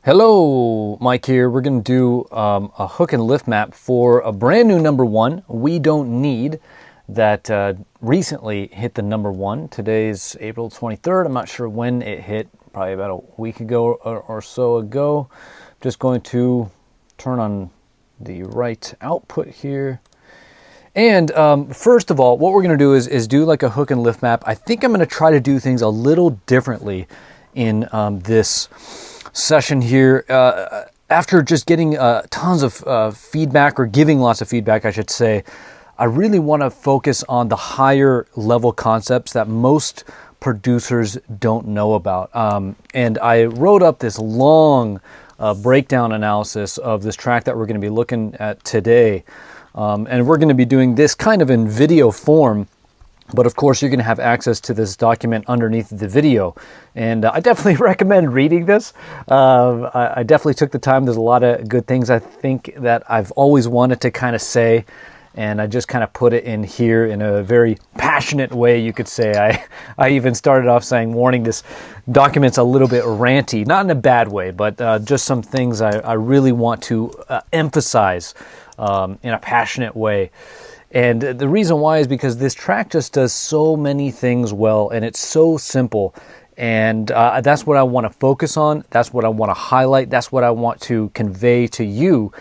Hello, Mike here. We're going to do a hook and lift map for a brand new number one, We Don't Need, that recently hit the number one. Today's April 23rd. I'm not sure when it hit, probably about a week ago or so ago. Just going to turn on the right output here. And first of all, what we're going to do is do like a hook and lift map. I think I'm going to try to do things a little differently in this session here. After just getting tons of feedback, or giving lots of feedback, I should say, I really want to focus on the higher level concepts that most producers don't know about. And I wrote up this long breakdown analysis of this track that we're going to be looking at today. And we're going to be doing this kind of in video form, but of course you're going to have access to this document underneath the video. And I definitely recommend reading this. I definitely took the time. There's a lot of good things I think that I've always wanted to kind of say, and I just kind of put it in here in a very passionate way, you could say. I even started off saying, warning, this document's a little bit ranty, not in a bad way, but just some things I really want to emphasize in a passionate way. And the reason why is because this track just does so many things well, and it's so simple. And that's what I want to focus on. That's what I want to highlight. That's what I want to convey to you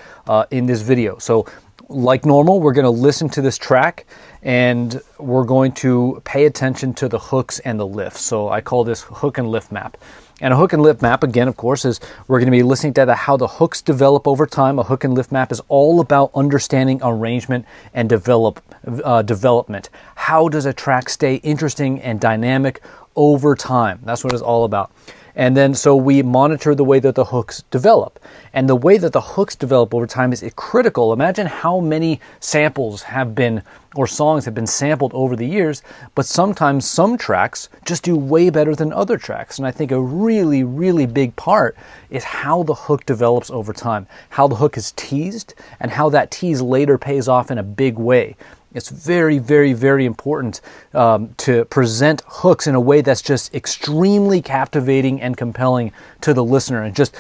in this video. So like normal, we're going to listen to this track, and we're going to pay attention to the hooks and the lifts. So I call this hook and lift map. And a hook and lift map, again, of course, is we're going to be listening to how the hooks develop over time. A hook and lift map is all about understanding arrangement and development. How does a track stay interesting and dynamic over time? That's what it's all about. And then so we monitor the way that the hooks develop. And the way that the hooks develop over time is critical. Imagine how many samples have been, or songs have been sampled over the years, but sometimes some tracks just do way better than other tracks. And I think a really, really big part is how the hook develops over time, how the hook is teased, and how that tease later pays off in a big way. It's very, very, very important to present hooks in a way that's just extremely captivating and compelling to the listener. It just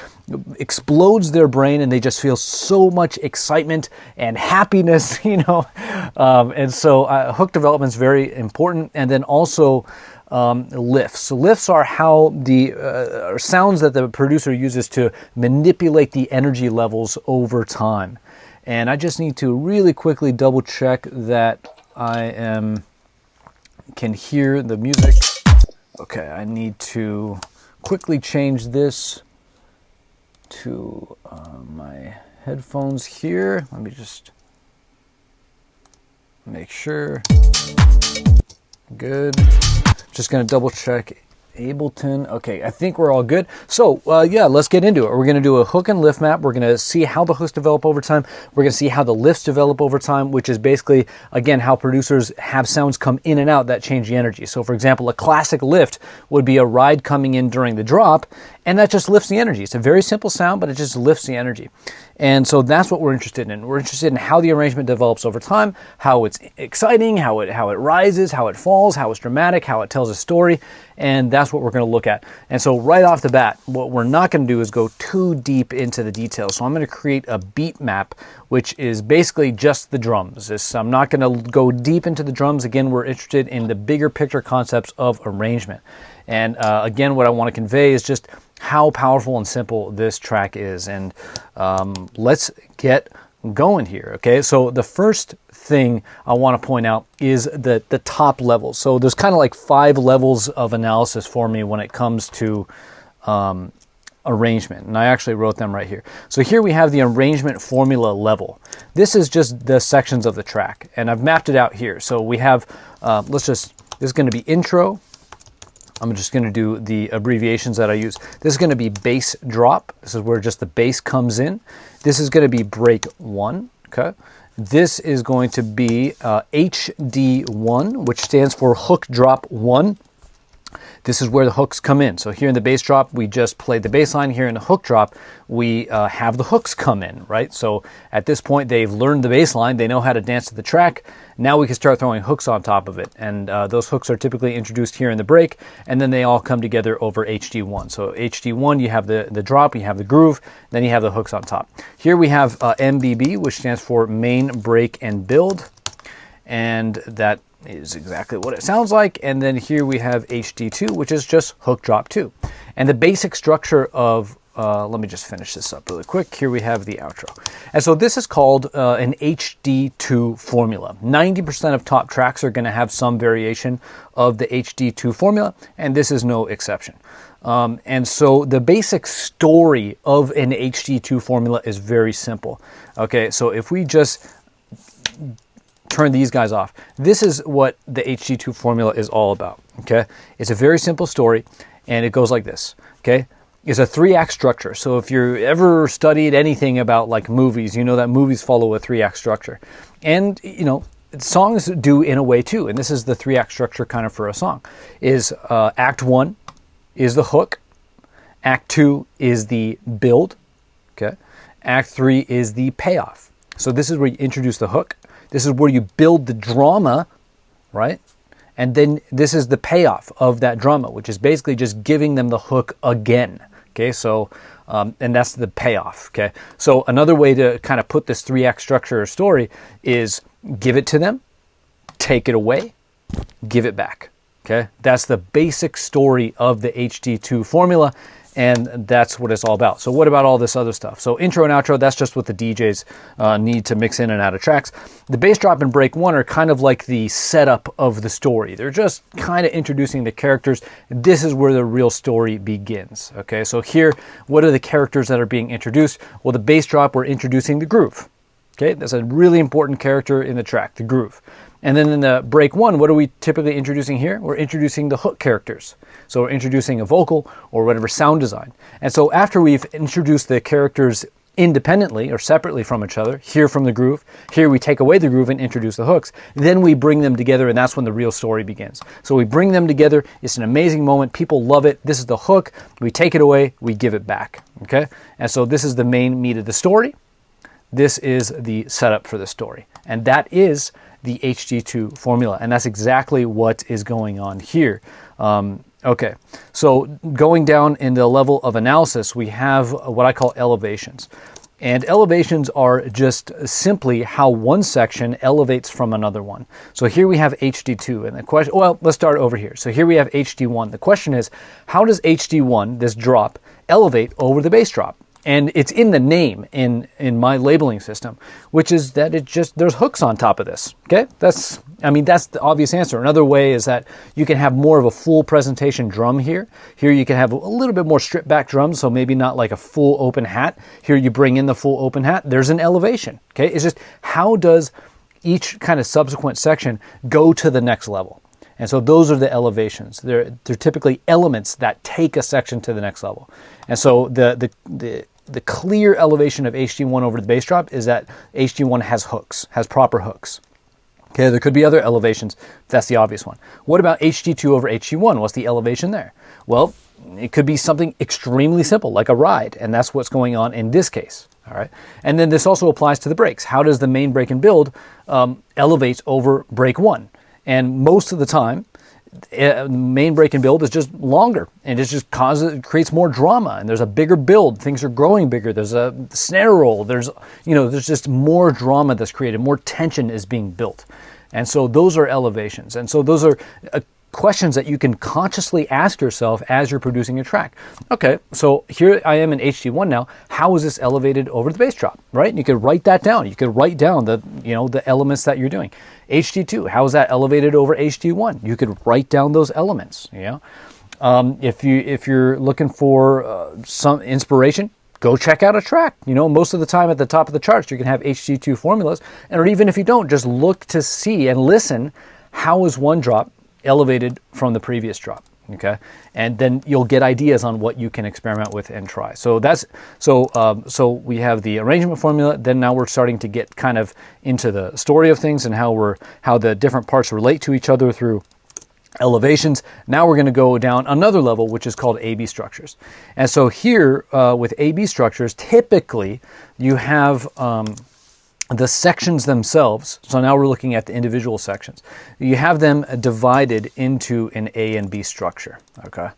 explodes their brain, and they just feel so much excitement and happiness, And so hook development is very important. And then also lifts. So lifts are how the sounds that the producer uses to manipulate the energy levels over time. And I just need to really quickly double check that I can hear the music. Okay, I need to quickly change this to my headphones here. Let me just make sure. Good. Just going to double check Ableton. Okay, I think we're all good. So, yeah, let's get into it. We're going to do a hook and lift map. We're going to see how the hooks develop over time. We're going to see how the lifts develop over time, which is basically, again, how producers have sounds come in and out that change the energy. So, for example, a classic lift would be a ride coming in during the drop, and that just lifts the energy. It's a very simple sound, but it just lifts the energy. And so that's what we're interested in. We're interested in how the arrangement develops over time, how it's exciting, how it rises, how it falls, how it's dramatic, how it tells a story, and that's what we're going to look at. And so right off the bat, what we're not going to do is go too deep into the details. So I'm going to create a beat map, which is basically just the drums. I'm not going to go deep into the drums. Again, we're interested in the bigger picture concepts of arrangement. And again, what I want to convey is just how powerful and simple this track is. And let's get going here. Okay, so the first thing I want to point out is the top level. So there's kind of like 5 levels of analysis for me when it comes to arrangement, and I actually wrote them right here. So here we have the arrangement formula level. This is just the sections of the track, and I've mapped it out here. So we have, this is going to be intro. I'm just going to do the abbreviations that I use. This is going to be bass drop. This is where just the bass comes in. This is going to be break 1. Okay. This is going to be HD1, which stands for hook drop 1. This is where the hooks come in. So here in the bass drop, we just played the bass line. Here in the hook drop, we have the hooks come in, right? So at this point, they've learned the bass line. They know how to dance to the track. Now we can start throwing hooks on top of it. And those hooks are typically introduced here in the break, and then they all come together over HD1. So HD1, you have the drop, you have the groove, then you have the hooks on top. Here we have MBB, which stands for main, break, and build. And that is exactly what it sounds like. And then here we have HD2, which is just hook drop 2. And the basic structure of, let me just finish this up really quick. Here we have the outro. And so this is called an HD2 formula. 90% of top tracks are going to have some variation of the HD2 formula, and this is no exception. And so the basic story of an HD2 formula is very simple. Okay, so if we just turn these guys off. This is what the HD2 formula is all about, okay? It's a very simple story, and it goes like this, okay? It's a 3-act structure. So if you ever studied anything about like movies, you know that movies follow a 3-act structure. And, you know, songs do in a way too, and this is the 3-act structure kind of for a song. Is Act 1 is the hook, Act 2 is the build, okay? Act 3 is the payoff. So this is where you introduce the hook. This is where you build the drama, right? And then this is the payoff of that drama, which is basically just giving them the hook again. Okay, so, and that's the payoff. Okay, so another way to kind of put this 3-act structure or story is give it to them, take it away, give it back. Okay, that's the basic story of the HD2 formula. And that's what it's all about. So what about all this other stuff? So intro and outro, that's just what the DJs need to mix in and out of tracks. The bass drop and break 1 are kind of like the setup of the story. They're just kind of introducing the characters. This is where the real story begins. Okay, so here, what are the characters that are being introduced? Well, the bass drop, we're introducing the groove. Okay, that's a really important character in the track, the groove. And then in the break 1, what are we typically introducing here? We're introducing the hook characters. So we're introducing a vocal or whatever sound design. And so after we've introduced the characters independently or separately from each other, here from the groove, here we take away the groove and introduce the hooks, then we bring them together, and that's when the real story begins. So we bring them together. It's an amazing moment. People love it. This is the hook. We take it away. We give it back. Okay? And so this is the main meat of the story. This is the setup for the story. And that is the HD2 formula. And that's exactly what is going on here. Okay, so going down in the level of analysis, we have what I call elevations. And elevations are just simply how one section elevates from another one. So here we have HD2, and the question, well, let's start over here. So here we have HD1. The question is, how does HD1, this drop, elevate over the bass drop? And it's in the name in my labeling system, which is that it just, there's hooks on top of this, okay? That's the obvious answer. Another way is that you can have more of a full presentation drum here. Here you can have a little bit more stripped back drums, so maybe not like a full open hat. Here you bring in the full open hat. There's an elevation, okay? It's just how does each kind of subsequent section go to the next level? And so those are the elevations. They're typically elements that take a section to the next level. And so the clear elevation of HD1 over the bass drop is that HD1 has hooks, has proper hooks. Okay, there could be other elevations. That's the obvious one. What about HD2 over HD1? What's the elevation there? Well, it could be something extremely simple, like a ride, and that's what's going on in this case. All right, and then this also applies to the breaks. How does the main break and build elevate over break 1? And most of the time, main break and build is just longer, and it just creates more drama, and there's a bigger build. Things are growing bigger. There's a snare roll. There's just more drama that's created. More tension is being built, and so those are elevations. And so those are questions that you can consciously ask yourself as you're producing a track. Okay, so here I am in HD1 now. How is this elevated over the bass drop? Right? And you could write that down. You could write down the elements that you're doing. HD2, how is that elevated over HD1? You could write down those elements. If you're looking for some inspiration, go check out a track. Most of the time at the top of the charts, you can have HD2 formulas, or even if you don't, just look to see and listen. How is one drop elevated from the previous drop? Okay, and then you'll get ideas on what you can experiment with and try. So so we have the arrangement formula. Then now we're starting to get kind of into the story of things and how the different parts relate to each other through elevations. Now we're going to go down another level, which is called A-B structures. And so here with A-B structures, typically you have the sections themselves. So now we're looking at the individual sections. You have them divided into an A and B structure, okay?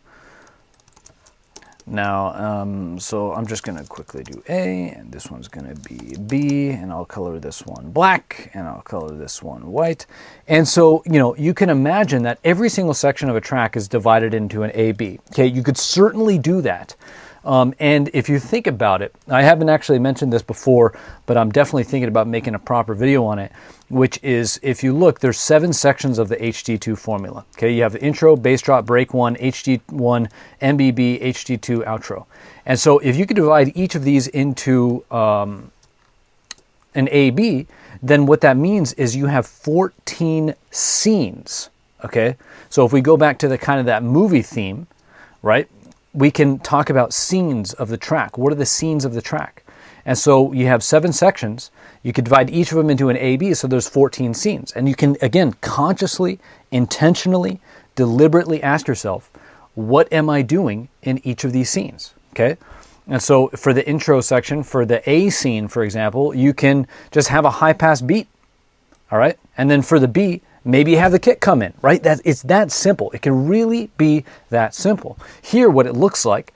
Now, so I'm just going to quickly do A, and this one's going to be B, and I'll color this one black, and I'll color this one white. And so, you know, you can imagine that every single section of a track is divided into an A-B. Okay, you could certainly do that. And if you think about it, I haven't actually mentioned this before, but I'm definitely thinking about making a proper video on it, which is, if you look, there's 7 sections of the HD2 formula. Okay, you have the intro, bass drop, break 1, HD1, MBB, HD2, outro. And so if you could divide each of these into an AB, then what that means is you have 14 scenes. Okay, so if we go back to the kind of that movie theme, right? We can talk about scenes of the track. What are the scenes of the track? And so you have 7 sections. You could divide each of them into an A-B, so there's 14 scenes. And you can, again, consciously, intentionally, deliberately ask yourself, what am I doing in each of these scenes? Okay? And so for the intro section, for the A scene, for example, you can just have a high-pass beat. All right? And then for the B, maybe have the kick come in, right? It's that simple. It can really be that simple. Here, what it looks like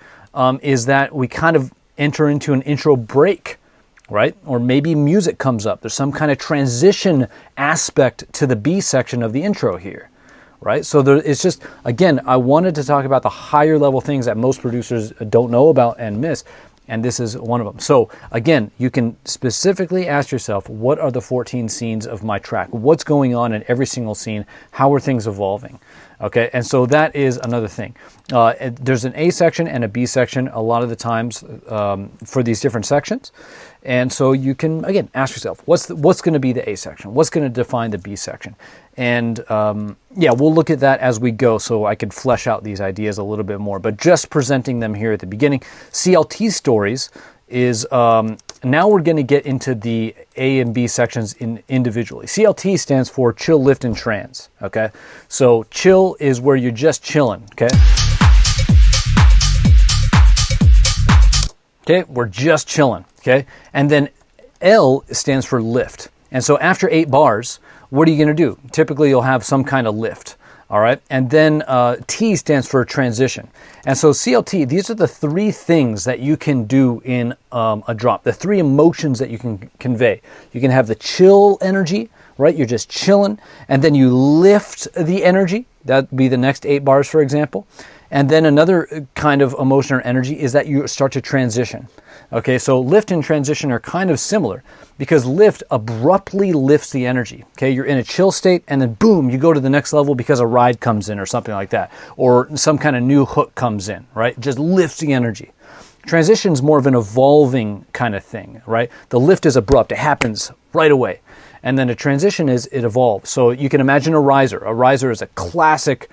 is that we kind of enter into an intro break, right? Or maybe music comes up. There's some kind of transition aspect to the B section of the intro here, right? So it's just, again, I wanted to talk about the higher level things that most producers don't know about and miss. And this is one of them. So again, you can specifically ask yourself, what are the 14 scenes of my track? What's going on in every single scene? How are things evolving? Okay, and so that is another thing. There's an A section and a B section a lot of the times for these different sections. And so you can, again, ask yourself, what's going to be the A section? What's going to define the B section? And yeah, we'll look at that as we go so I can flesh out these ideas a little bit more. But just presenting them here at the beginning, CLT stories is, now we're going to get into the A and B sections individually. CLT stands for chill, lift, and trans, okay? So chill is where you're just chilling, okay? Okay, we're just chilling, okay? And then L stands for lift. And so after 8 bars, what are you going to do? Typically, you'll have some kind of lift, all right? And then T stands for transition. And so CLT, these are the 3 things that you can do in a drop, the 3 emotions that you can convey. You can have the chill energy, right? You're just chilling. And then you lift the energy. That'd be the next 8 bars, for example. And then another kind of emotion or energy is that you start to transition. Okay, so lift and transition are kind of similar because lift abruptly lifts the energy. Okay, you're in a chill state and then boom, you go to the next level because a ride comes in or something like that. Or some kind of new hook comes in, right? Just lifts the energy. Transition is more of an evolving kind of thing, right? The lift is abrupt. It happens right away. And then a transition is it evolves. So you can imagine a riser. A riser is a classic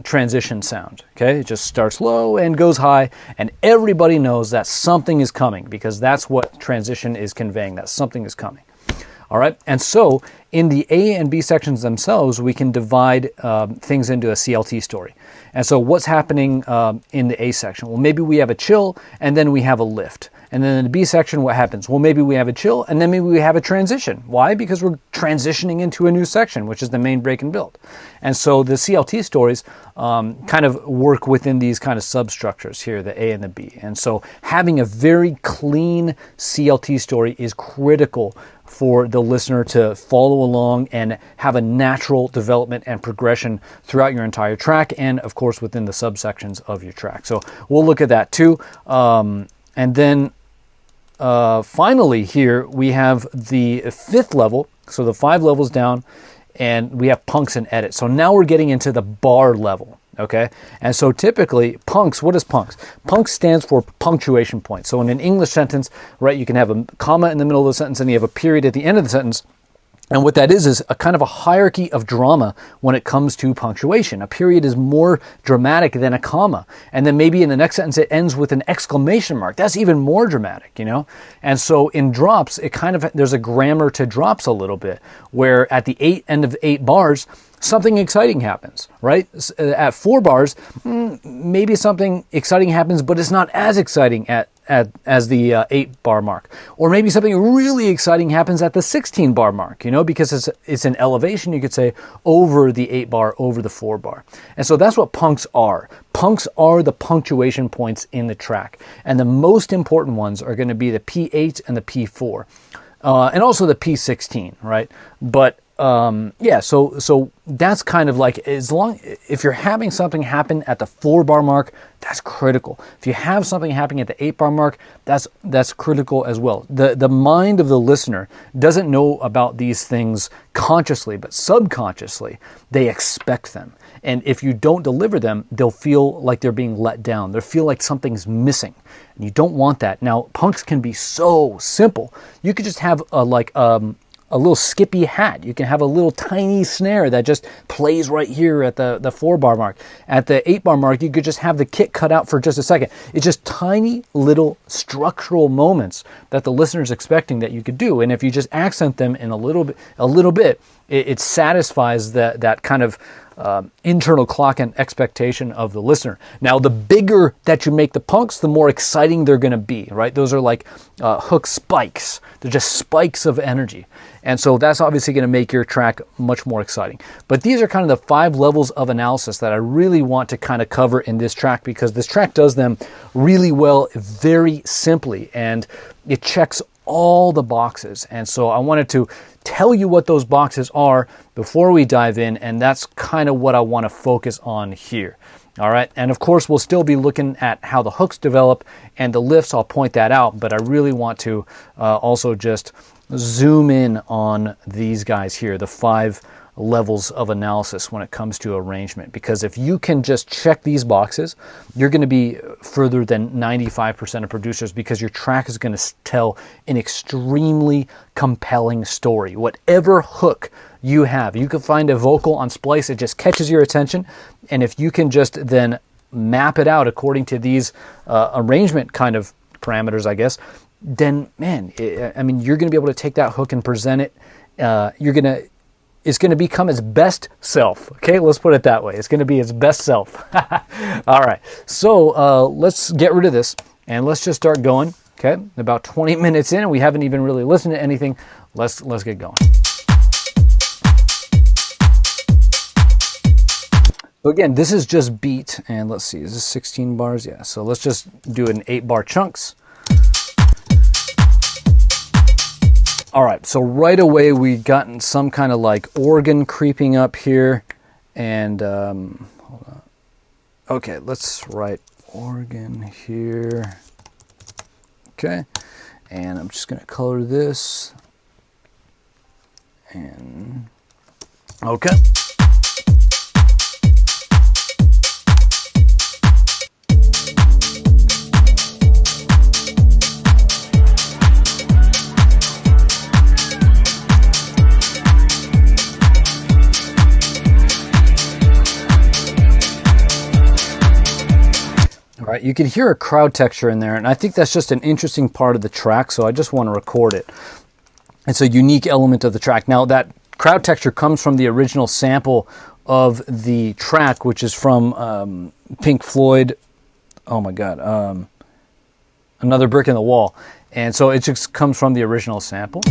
transition sound. Okay, it just starts low and goes high, and everybody knows that something is coming because that's what transition is conveying, that something is coming. All right, and so in the A and B sections themselves, we can divide things into a CLT story. And so what's happening in the A section? Well, maybe we have a chill and then we have a lift. And then in the B section, what happens? Well, maybe we have a chill and then maybe we have a transition. Why? Because we're transitioning into a new section, which is the main break and build. And so the CLT stories kind of work within these kind of substructures here, the A and the B. And so having a very clean CLT story is critical for the listener to follow along and have a natural development and progression throughout your entire track and, of course, within the subsections of your track. So we'll look at that too. And then finally here, we have the 5th level, so the 5 levels down, and we have punks and edits. So now we're getting into the bar level. Okay, and so typically punks, what is punks? Punks stands for punctuation point. So in an English sentence, right, you can have a comma in the middle of the sentence and you have a period at the end of the sentence. And what that is a kind of a hierarchy of drama when it comes to punctuation. A period is more dramatic than a comma. And then maybe in the next sentence it ends with an exclamation mark. That's even more dramatic, you know? And so in drops, it kind of, there's a grammar to drops a little bit, where at the end of 8 bars, something exciting happens, right? At 4 bars, maybe something exciting happens, but it's not as exciting as the 8 bar mark. Or maybe something really exciting happens at the 16 bar mark, you know, because it's an elevation, you could say, over the 8 bar, over the 4 bar. And so that's what punks are. Punks are the punctuation points in the track. And the most important ones are going to be the P8 and the P4. And also the P16, right? But yeah, so that's kind of like, if you're having something happen at the 4 bar mark, that's critical. If you have something happening at the 8 bar mark, that's critical as well. The mind of the listener doesn't know about these things consciously, but subconsciously, they expect them. And if you don't deliver them, they'll feel like they're being let down. They'll feel like something's missing. And you don't want that. Now, punks can be so simple. You could just have a little skippy hat. You can have a little tiny snare that just plays right here at the 4 bar mark. At the 8 bar mark, you could just have the kick cut out for just a second. It's just tiny little structural moments that the listener's expecting that you could do. And if you just accent them in a little bit, it satisfies that kind of internal clock and expectation of the listener. Now, the bigger that you make the punks, the more exciting they're going to be, right? Those are like hook spikes. They're just spikes of energy. And so that's obviously going to make your track much more exciting. But these are kind of the 5 levels of analysis that I really want to kind of cover in this track, because this track does them really well, very simply, and it checks all the boxes. And so I wanted to tell you what those boxes are before we dive in, and that's kind of what I want to focus on here. All right, and of course we'll still be looking at how the hooks develop and the lifts. I'll point that out, but I really want to also just zoom in on these guys here, the 5 levels of analysis when it comes to arrangement. Because if you can just check these boxes, you're going to be further than 95% of producers, because your track is going to tell an extremely compelling story. Whatever hook you have, you can find a vocal on Splice, it just catches your attention, and if you can just then map it out according to these arrangement kind of parameters, I guess, then man, I mean, you're going to be able to take that hook and present it. It's going to become its best self. Okay, let's put it that way. It's going to be its best self. All right, so let's get rid of this and let's just start going. Okay, about 20 minutes in and we haven't even really listened to anything. Let's get going. So again, this is just beat, and let's see, is this 16 bars? Yeah, so let's just do it in 8 bar chunks. All right, so right away we gotten some kind of like organ creeping up here, and hold on. Okay, let's write organ here. Okay, and I'm just gonna color this, and okay. All right, you can hear a crowd texture in there, and I think that's just an interesting part of the track, so I just want to record it. It's a unique element of the track. Now, that crowd texture comes from the original sample of the track, which is from Pink Floyd, oh my God, Another Brick in the Wall. And so it just comes from the original sample.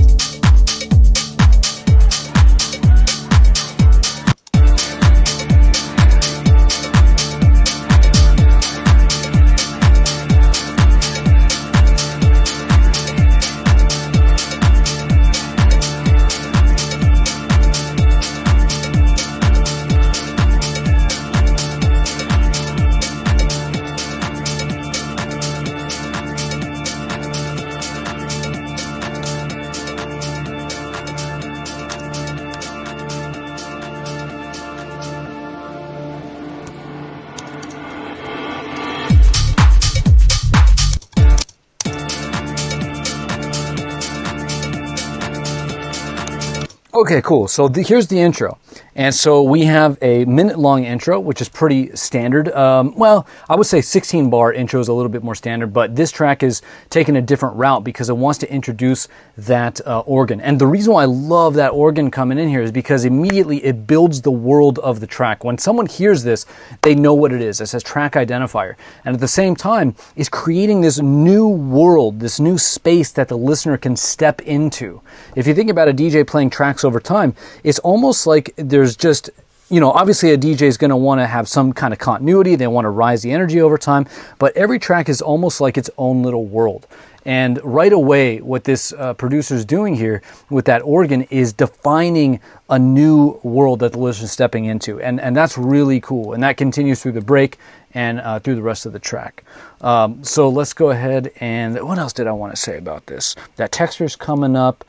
Okay, cool. So here's the intro. And so we have a minute-long intro, which is pretty standard. Well, I would say 16-bar intro is a little bit more standard, but this track is taking a different route because it wants to introduce that organ. And the reason why I love that organ coming in here is because immediately it builds the world of the track. When someone hears this, they know what it is. It says track identifier. And at the same time, it's creating this new world, this new space that the listener can step into. If you think about a DJ playing tracks over time, it's almost like there's just, you know, obviously a DJ is going to want to have some kind of continuity. They want to rise the energy over time, but every track is almost like its own little world. And right away, what this producer is doing here with that organ is defining a new world that the listener is stepping into. And that's really cool. And that continues through the break and through the rest of the track. So let's go ahead and, what else did I want to say about this? That texture's coming up.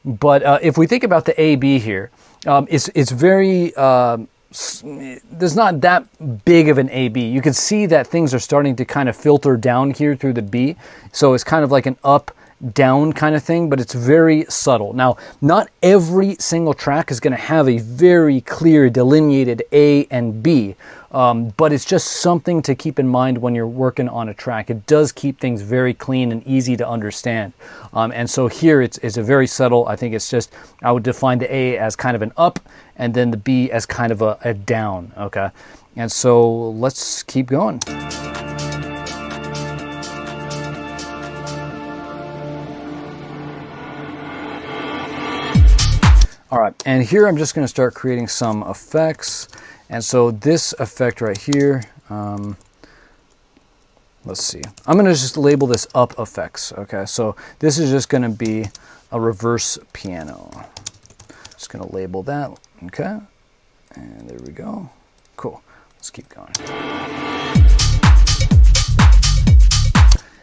But if we think about the A-B here, it's very, there's not that big of an A-B. You can see that things are starting to kind of filter down here through the B. So it's kind of like an up-down kind of thing, but it's very subtle. Now, not every single track is going to have a very clear delineated A and B, but it's just something to keep in mind when you're working on a track. It does keep things very clean and easy to understand. And so here it's a very subtle. I think it's just, I would define the A as kind of an up and then the B as kind of a down, okay? And so let's keep going. All right, and here I'm just going to start creating some effects. And so this effect right here, let's see. I'm going to just label this up effects, okay? So this is just going to be a reverse piano. Just going to label that, okay? And there we go. Cool. Let's keep going.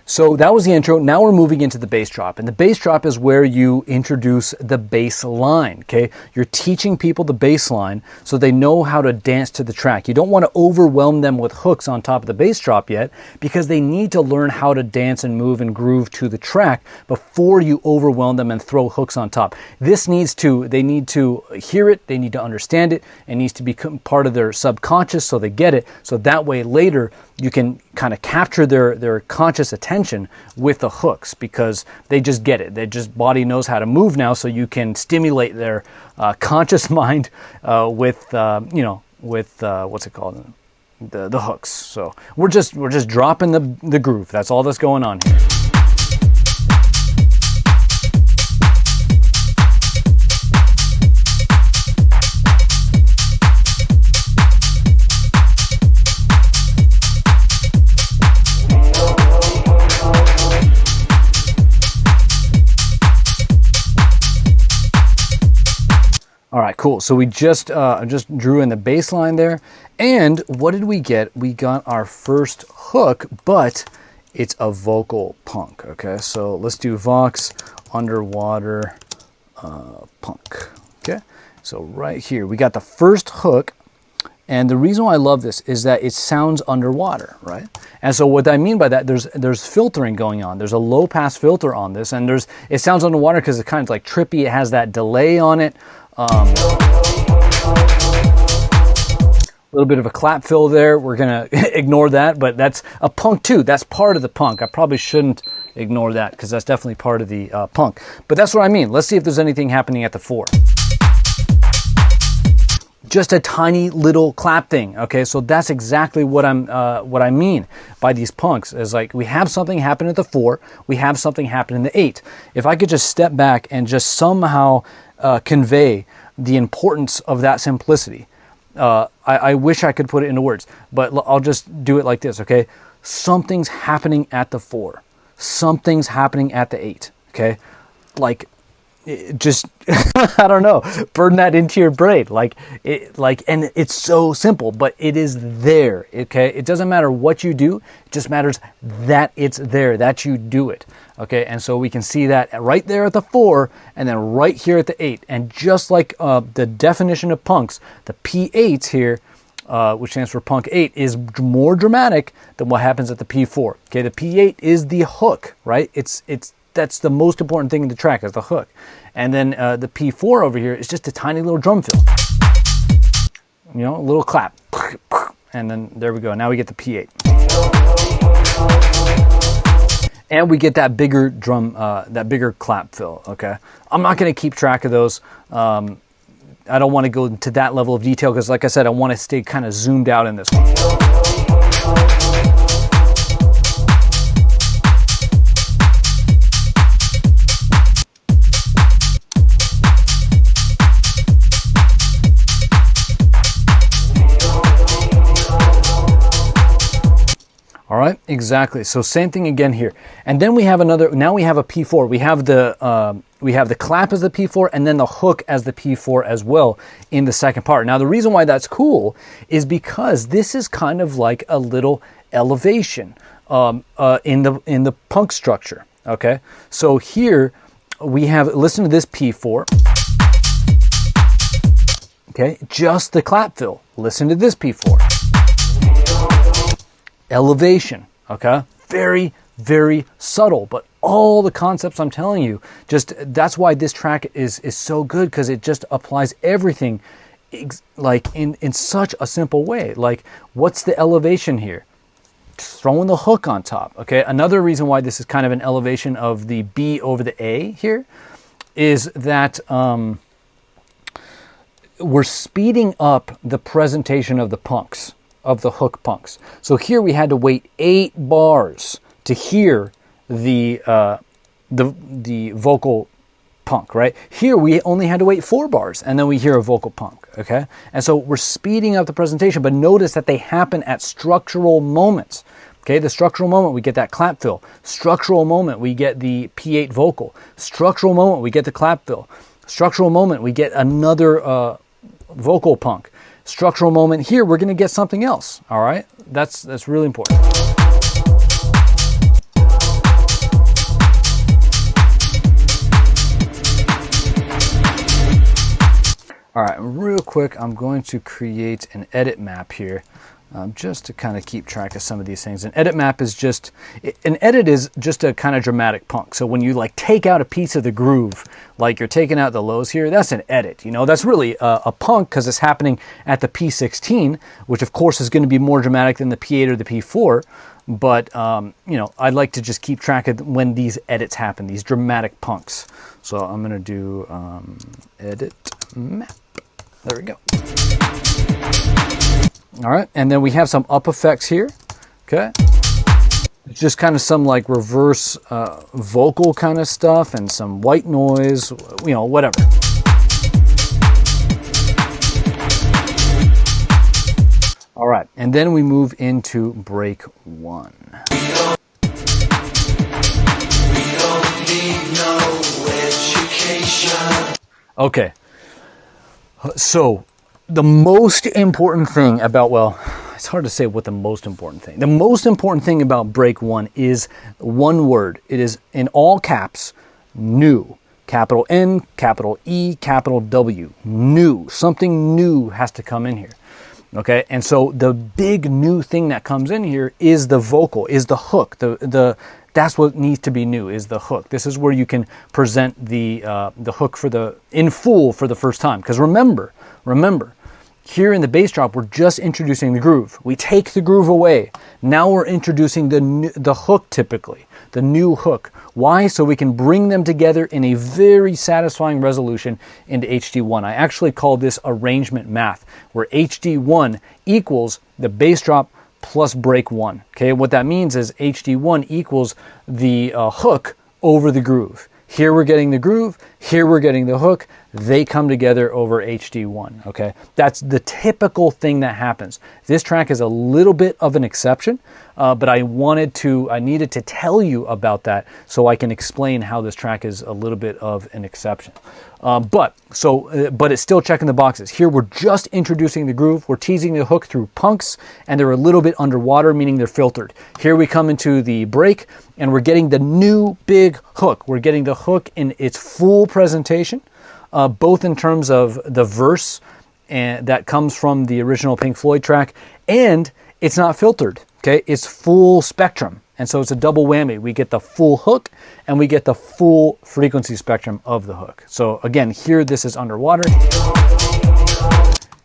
So that was the intro. Now we're moving into the bass drop. And the bass drop is where you introduce the bass line, okay? You're teaching people the bass line so they know how to dance to the track. You don't want to overwhelm them with hooks on top of the bass drop yet because they need to learn how to dance and move and groove to the track before you overwhelm them and throw hooks on top. They need to hear it, they need to understand it, it needs to become part of their subconscious so they get it. So that way later you can kind of capture their conscious attention with the hooks because they just get it. Their just body knows how to move now, so you can stimulate their conscious mind with what's it called, the hooks. So we're just dropping the groove. That's all that's going on here. All right, cool. So we just drew in the bass line there. And what did we get? We got our first hook, but it's a vocal punk, okay? So let's do Vox underwater punk, okay? So right here, we got the first hook. And the reason why I love this is that it sounds underwater, right? And so what I mean by that, there's filtering going on. There's a low pass filter on this, and it sounds underwater because it's kind of like trippy. It has that delay on it. A little bit of a clap fill there. We're gonna ignore that, but that's a punk too. That's part of the punk. I probably shouldn't ignore that because that's definitely part of the punk. But that's what I mean. Let's see if there's anything happening at the 4. Just a tiny little clap thing, okay? So that's exactly what I mean by these punks is like we have something happen at the 4, we have something happen in the 8. If I could just step back and just somehow convey the importance of that simplicity, I wish I could put it into words, but I'll just do it like this, okay? Something's happening at the 4, something's happening at the 8, okay? Like, just I don't know, burn that into your brain, and it's so simple, but it is there, okay? It doesn't matter what you do, it just matters that it's there, that you do it, okay? And so we can see that right there at the 4 and then right here at the 8. And just like the definition of punks, the P8 here, which stands for punk 8, is more dramatic than what happens at the P4. Okay, the P8 is the hook, right? It's that's the most important thing in the track, is the hook. And then the P4 over here is just a tiny little drum fill. You know, a little clap. And then there we go. Now we get the P8. And we get that bigger drum, that bigger clap fill, okay? I'm not going to keep track of those. I don't want to go into that level of detail because, like I said, I want to stay kind of zoomed out in this one. All right, exactly. So same thing again here. And then we have another, now we have a P4. We have the clap as the P4 and then the hook as the P4 as well in the second part. Now the reason why that's cool is because this is kind of like a little elevation in the punk structure, okay? So here we have, listen to this P4. Okay, just the clap fill. Listen to this P4. Elevation, okay? Very, very subtle, but all the concepts I'm telling you, just that's why this track is so good, because it just applies everything like in such a simple way. Like, what's the elevation here? Just throwing the hook on top, okay? Another reason why this is kind of an elevation of the B over the A here is that we're speeding up the presentation of the punks, of the hook punks. So here we had to wait 8 bars to hear the vocal punk, right? Here we only had to wait 4 bars and then we hear a vocal punk, okay? And so we're speeding up the presentation, but notice that they happen at structural moments. Okay, the structural moment, we get that clap fill. Structural moment, we get the P8 vocal. Structural moment, we get the clap fill. Structural moment, we get another vocal punk. Structural moment here, we're going to get something else. All right, that's really important. All right, real quick, I'm going to create an edit map here, just to kind of keep track of some of these things. An edit map is just, an edit is just a kind of dramatic punk. So when you like take out a piece of the groove, like you're taking out the lows here, that's an edit. You know, that's really a punk because it's happening at the P16, which of course is going to be more dramatic than the P8 or the P4. But, you know, I'd like to just keep track of when these edits happen, these dramatic punks. So I'm going to do edit map. There we go. All right, and then we have some up effects here, okay? It's just kind of some like reverse vocal kind of stuff and some white noise, you know, whatever. All right, and then we move into break 1. We don't need no education. Okay, so the most important thing about, well, it's hard to say what the most important thing. The most important thing about break 1 is one word. It is in all caps, new. Capital N, capital E, capital W. New. Something new has to come in here. Okay, and so the big new thing that comes in here is the vocal, is the hook. That's what needs to be new, is the hook. This is where you can present the hook in full for the first time. Because remember, here in the bass drop, we're just introducing the groove. We take the groove away. Now we're introducing the hook typically, the new hook. Why? So we can bring them together in a very satisfying resolution into HD1. I actually call this arrangement math, where HD1 equals the bass drop plus break 1. Okay, what that means is HD1 equals the hook over the groove. Here we're getting the groove, here we're getting the hook, they come together over HD1, okay? That's the typical thing that happens. This track is a little bit of an exception, but I needed to tell you about that so I can explain how this track is a little bit of an exception. But it's still checking the boxes. Here we're just introducing the groove, we're teasing the hook through punks, and they're a little bit underwater, meaning they're filtered. Here we come into the break, and we're getting the new big hook. We're getting the hook in its full presentation, both in terms of the verse that comes from the original Pink Floyd track, and it's not filtered, okay? It's full spectrum. And so it's a double whammy. We get the full hook and we get the full frequency spectrum of the hook. So again, here this is underwater.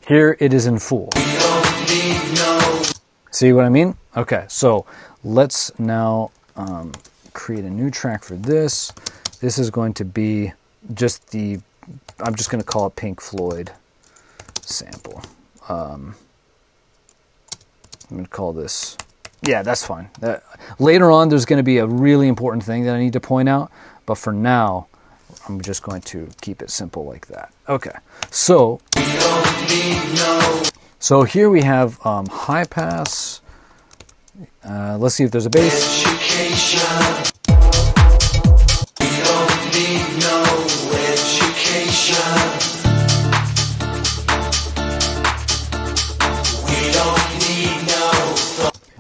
Here it is in full. See what I mean? Okay, so let's now create a new track for this. This is going to be just the, I'm just going to call it Pink Floyd sample. I'm going to call this, yeah, that's fine. Later on, there's going to be a really important thing that I need to point out, but for now, I'm just going to keep it simple like that. Okay, so here we have high pass. Let's see if there's a bass. Education. We don't need no education. We don't need no.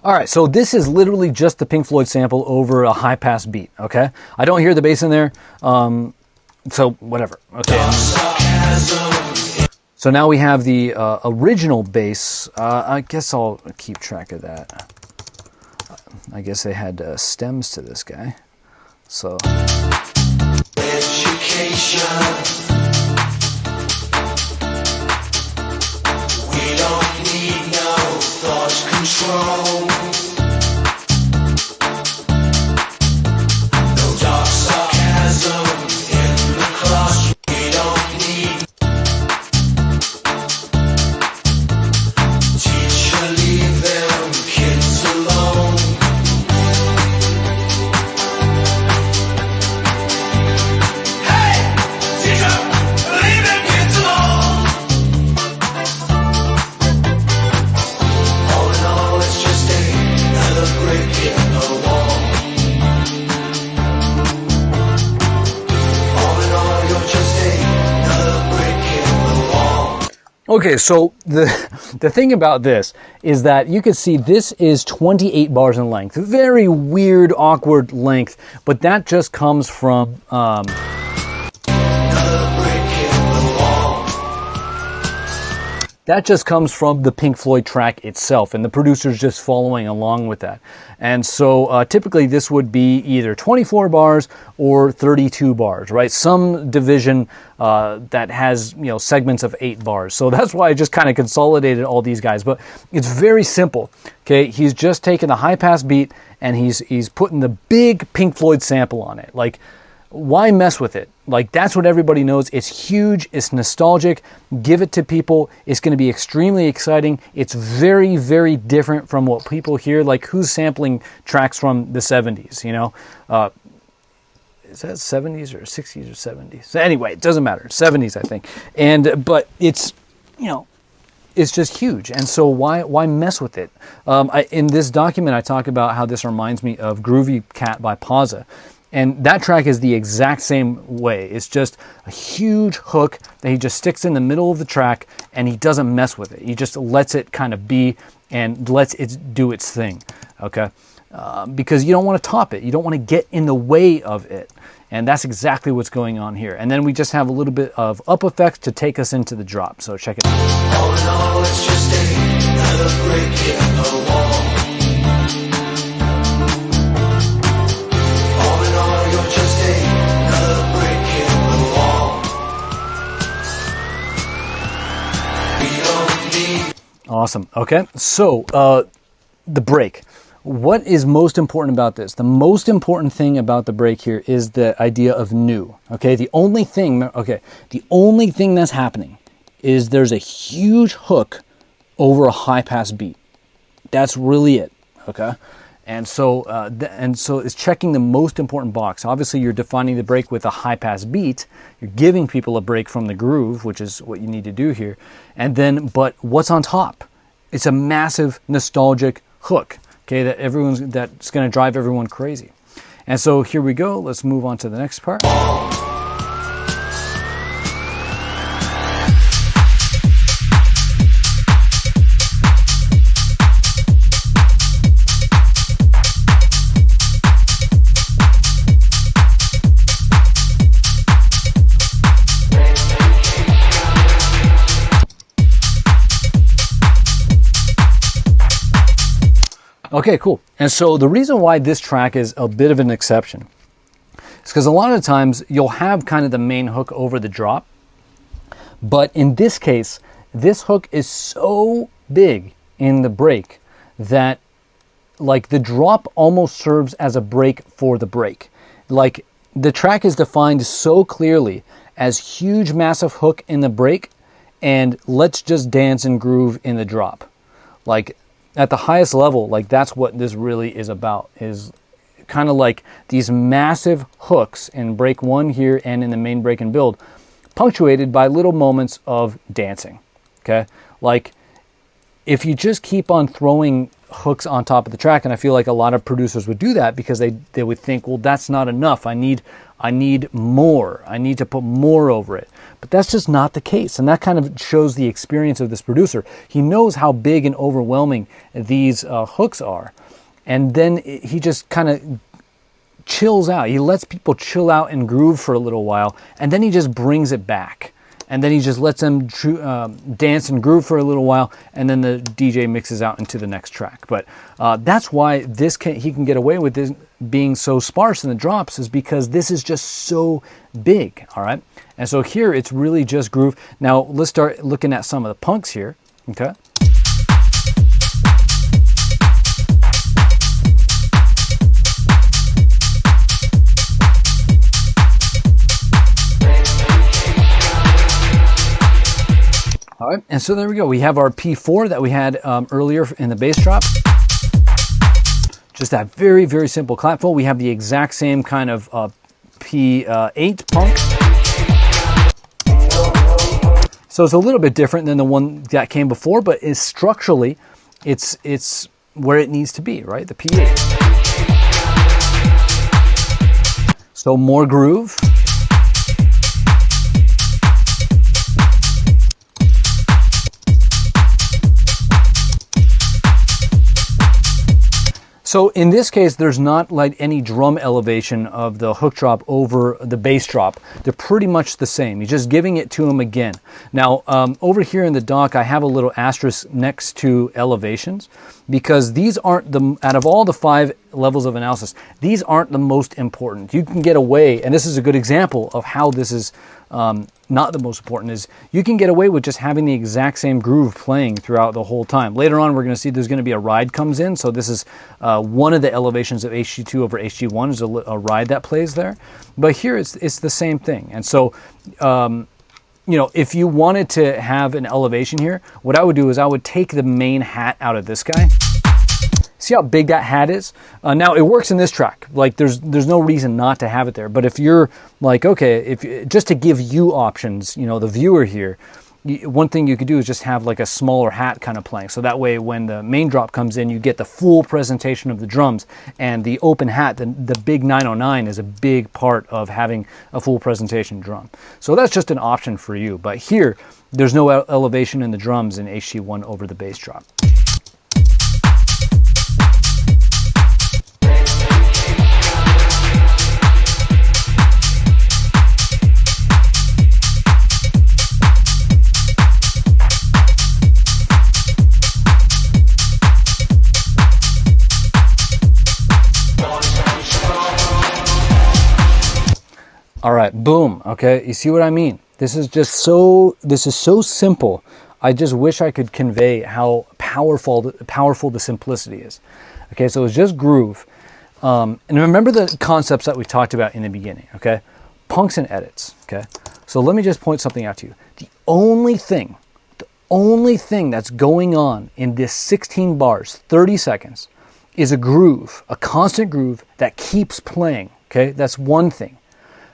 All right, so this is literally just the Pink Floyd sample over a high pass beat. Okay, I don't hear the bass in there. So whatever. Okay. So now we have the original bass. I guess I'll keep track of that. I guess they had stems to this guy. So. Education. We don't need no thought control. No dark sarcasm in the classroom. We don't need. Teacher, leave them kids alone. Okay, so the thing about this is that you can see this is 28 bars in length. Very weird, awkward length, but that just comes from the Pink Floyd track itself, and the producer's just following along with that. And so typically this would be either 24 bars or 32 bars, right? Some division that has, you know, segments of 8 bars. So that's why I just kind of consolidated all these guys. But it's very simple, okay? He's just taking the high pass beat and he's putting the big Pink Floyd sample on it. Like, why mess with it? Like, that's what everybody knows. It's huge. It's nostalgic. Give it to people. It's going to be extremely exciting. It's very, very different from what people hear. Like, who's sampling tracks from the 70s, you know? Is that 70s or 60s or 70s? So anyway, it doesn't matter. 70s, I think. But it's, you know, it's just huge. And so why mess with it? In this document, I talk about how this reminds me of Groovy Cat by Pazza. And that track is the exact same way. It's just a huge hook that he just sticks in the middle of the track, and he doesn't mess with it. He just lets it kind of be and lets it do its thing, okay? Because you don't want to top it. You don't want to get in the way of it. And that's exactly what's going on here. And then we just have a little bit of up effects to take us into the drop. So check it out. All in all, it's just another brick in the wall. Awesome. Okay, so the break. What is most important about this? The most important thing about the break here is the idea of new. Okay, the only thing that's happening is there's a huge hook over a high pass beat. That's really it. Okay, and so it's checking the most important box. Obviously, you're defining the break with a high pass beat. You're giving people a break from the groove, which is what you need to do here. And then, but what's on top? It's a massive nostalgic hook, okay, that's going to drive everyone crazy. And so here we go. Let's move on to the next part. Okay, cool. And so the reason why this track is a bit of an exception is because a lot of times you'll have kind of the main hook over the drop. But in this case, this hook is so big in the break that like the drop almost serves as a break for the break. Like the track is defined so clearly as huge, massive hook in the break and let's just dance and groove in the drop. Like at the highest level, like that's what this really is about, is kind of like these massive hooks in break one here and in the main break and build, punctuated by little moments of dancing, okay? Like if you just keep on throwing hooks on top of the track, and I feel like a lot of producers would do that because they would think, well, that's not enough. I need more. I need to put more over it. But that's just not the case. And that kind of shows the experience of this producer. He knows how big and overwhelming these hooks are. And then he just kind of chills out. He lets people chill out and groove for a little while. And then he just brings it back. And then he just lets them dance and groove for a little while, and then the DJ mixes out into the next track. But that's why he can get away with this being so sparse in the drops, is because this is just so big, all right? And so here it's really just groove. Now let's start looking at some of the punks here, okay? All right, and so there we go. We have our P4 that we had earlier in the bass drop. Just that very, very simple clap fill. We have the exact same kind of P8 punk. So it's a little bit different than the one that came before, but structurally, it's where it needs to be, right? The P8. So more groove. So in this case, there's not like any drum elevation of the hook drop over the bass drop. They're pretty much the same. You're just giving it to him again. Now, over here in the dock, I have a little asterisk next to elevations because these aren't out of all the 5 levels of analysis, these aren't the most important. You can get away, and this is a good example of how this is not the most important, is you can get away with just having the exact same groove playing throughout the whole time. Later on, we're going to see there's going to be a ride comes in. So this is one of the elevations of HG2 over HG1 is a ride that plays there. But here it's the same thing. And so, you know, if you wanted to have an elevation here, what I would do is I would take the main hat out of this guy. See how big that hat is? Now it works in this track. Like there's no reason not to have it there. But if you're like, okay, just to give you options, you know, the viewer here, one thing you could do is just have like a smaller hat kind of playing. So that way when the main drop comes in, you get the full presentation of the drums, and the open hat, the big 909 is a big part of having a full presentation drum. So that's just an option for you. But here, there's no elevation in the drums in HG1 over the bass drop. All right, boom, okay, you see what I mean? This is so simple. I just wish I could convey how powerful the simplicity is. Okay, so it's just groove. And remember the concepts that we talked about in the beginning, okay? Punks and edits, okay? So let me just point something out to you. The only thing that's going on in this 16 bars, 30 seconds, is a groove, a constant groove that keeps playing, okay? That's one thing.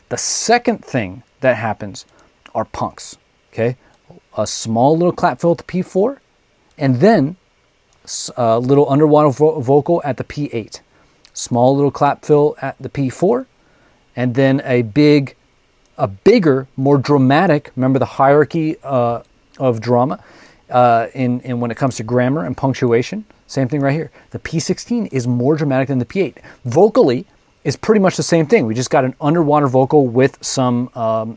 The second thing that happens are punks, okay? A small little clap fill at the P4, and then a little underwater vocal at the P8. Small little clap fill at the P4, and then a bigger, more dramatic, remember the hierarchy of drama in when it comes to grammar and punctuation? Same thing right here. The P16 is more dramatic than the P8. Vocally, is pretty much the same thing. We just got an underwater vocal with some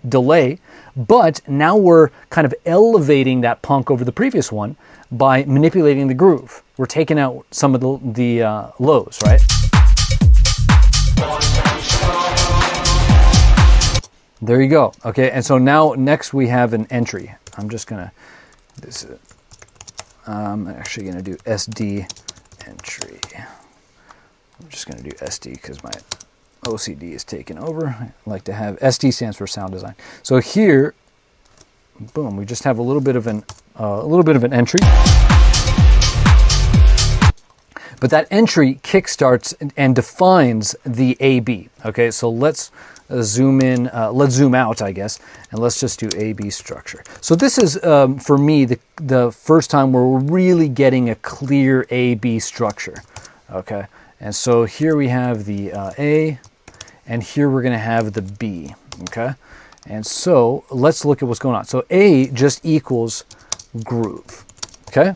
delay, but now we're kind of elevating that punk over the previous one by manipulating the groove. We're taking out some of the lows, right? There you go. Okay, and so now next we have an entry. I'm just gonna I'm actually gonna do SD entry. I'm just gonna do SD because my OCD is taken over. I like to have SD stands for sound design. So here, boom, we just have a little bit of an entry. But that entry kickstarts and defines the AB. Okay, so let's zoom in, let's zoom out, I guess, and let's just do AB structure. So this is, for me, the first time where we're really getting a clear AB structure. Okay, and so here we have the A, and here we're going to have the B. Okay, and so let's look at what's going on. So A just equals groove. Okay,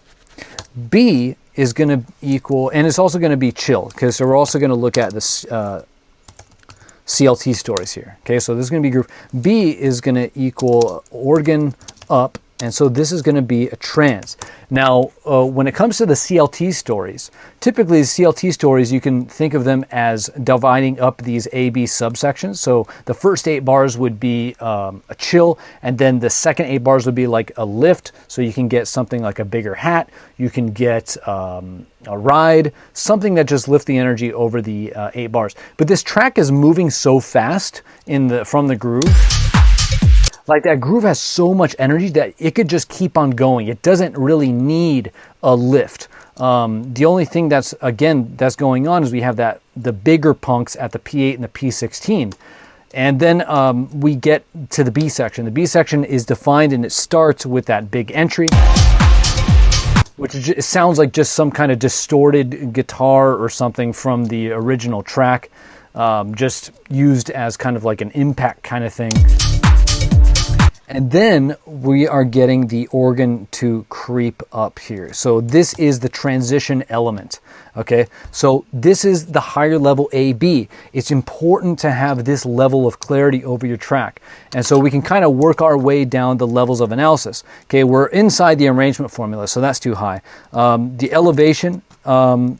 B is going to equal, and it's also going to be chill, because so we're also going to look at this CLT stories here. Okay, so this is going to be groove. B is going to equal organ up, and so this is going to be a trans. Now, when it comes to the CLT stories, typically the CLT stories, you can think of them as dividing up these A-B subsections. So the first 8 bars would be a chill, and then the second 8 bars would be like a lift. So you can get something like a bigger hat. You can get a ride, something that just lifts the energy over the 8 bars. But this track is moving so fast from the groove. Like that groove has so much energy that it could just keep on going. It doesn't really need a lift. The only thing that's going on is we have the bigger punks at the P8 and the P16. And then we get to the B section. The B section is defined and it starts with that big entry, which it sounds like just some kind of distorted guitar or something from the original track, just used as kind of like an impact kind of thing. And then we are getting the organ to creep up here. So this is the transition element, okay? So this is the higher level AB. It's important to have this level of clarity over your track. And so we can kind of work our way down the levels of analysis. Okay, we're inside the arrangement formula, so that's too high. The elevation,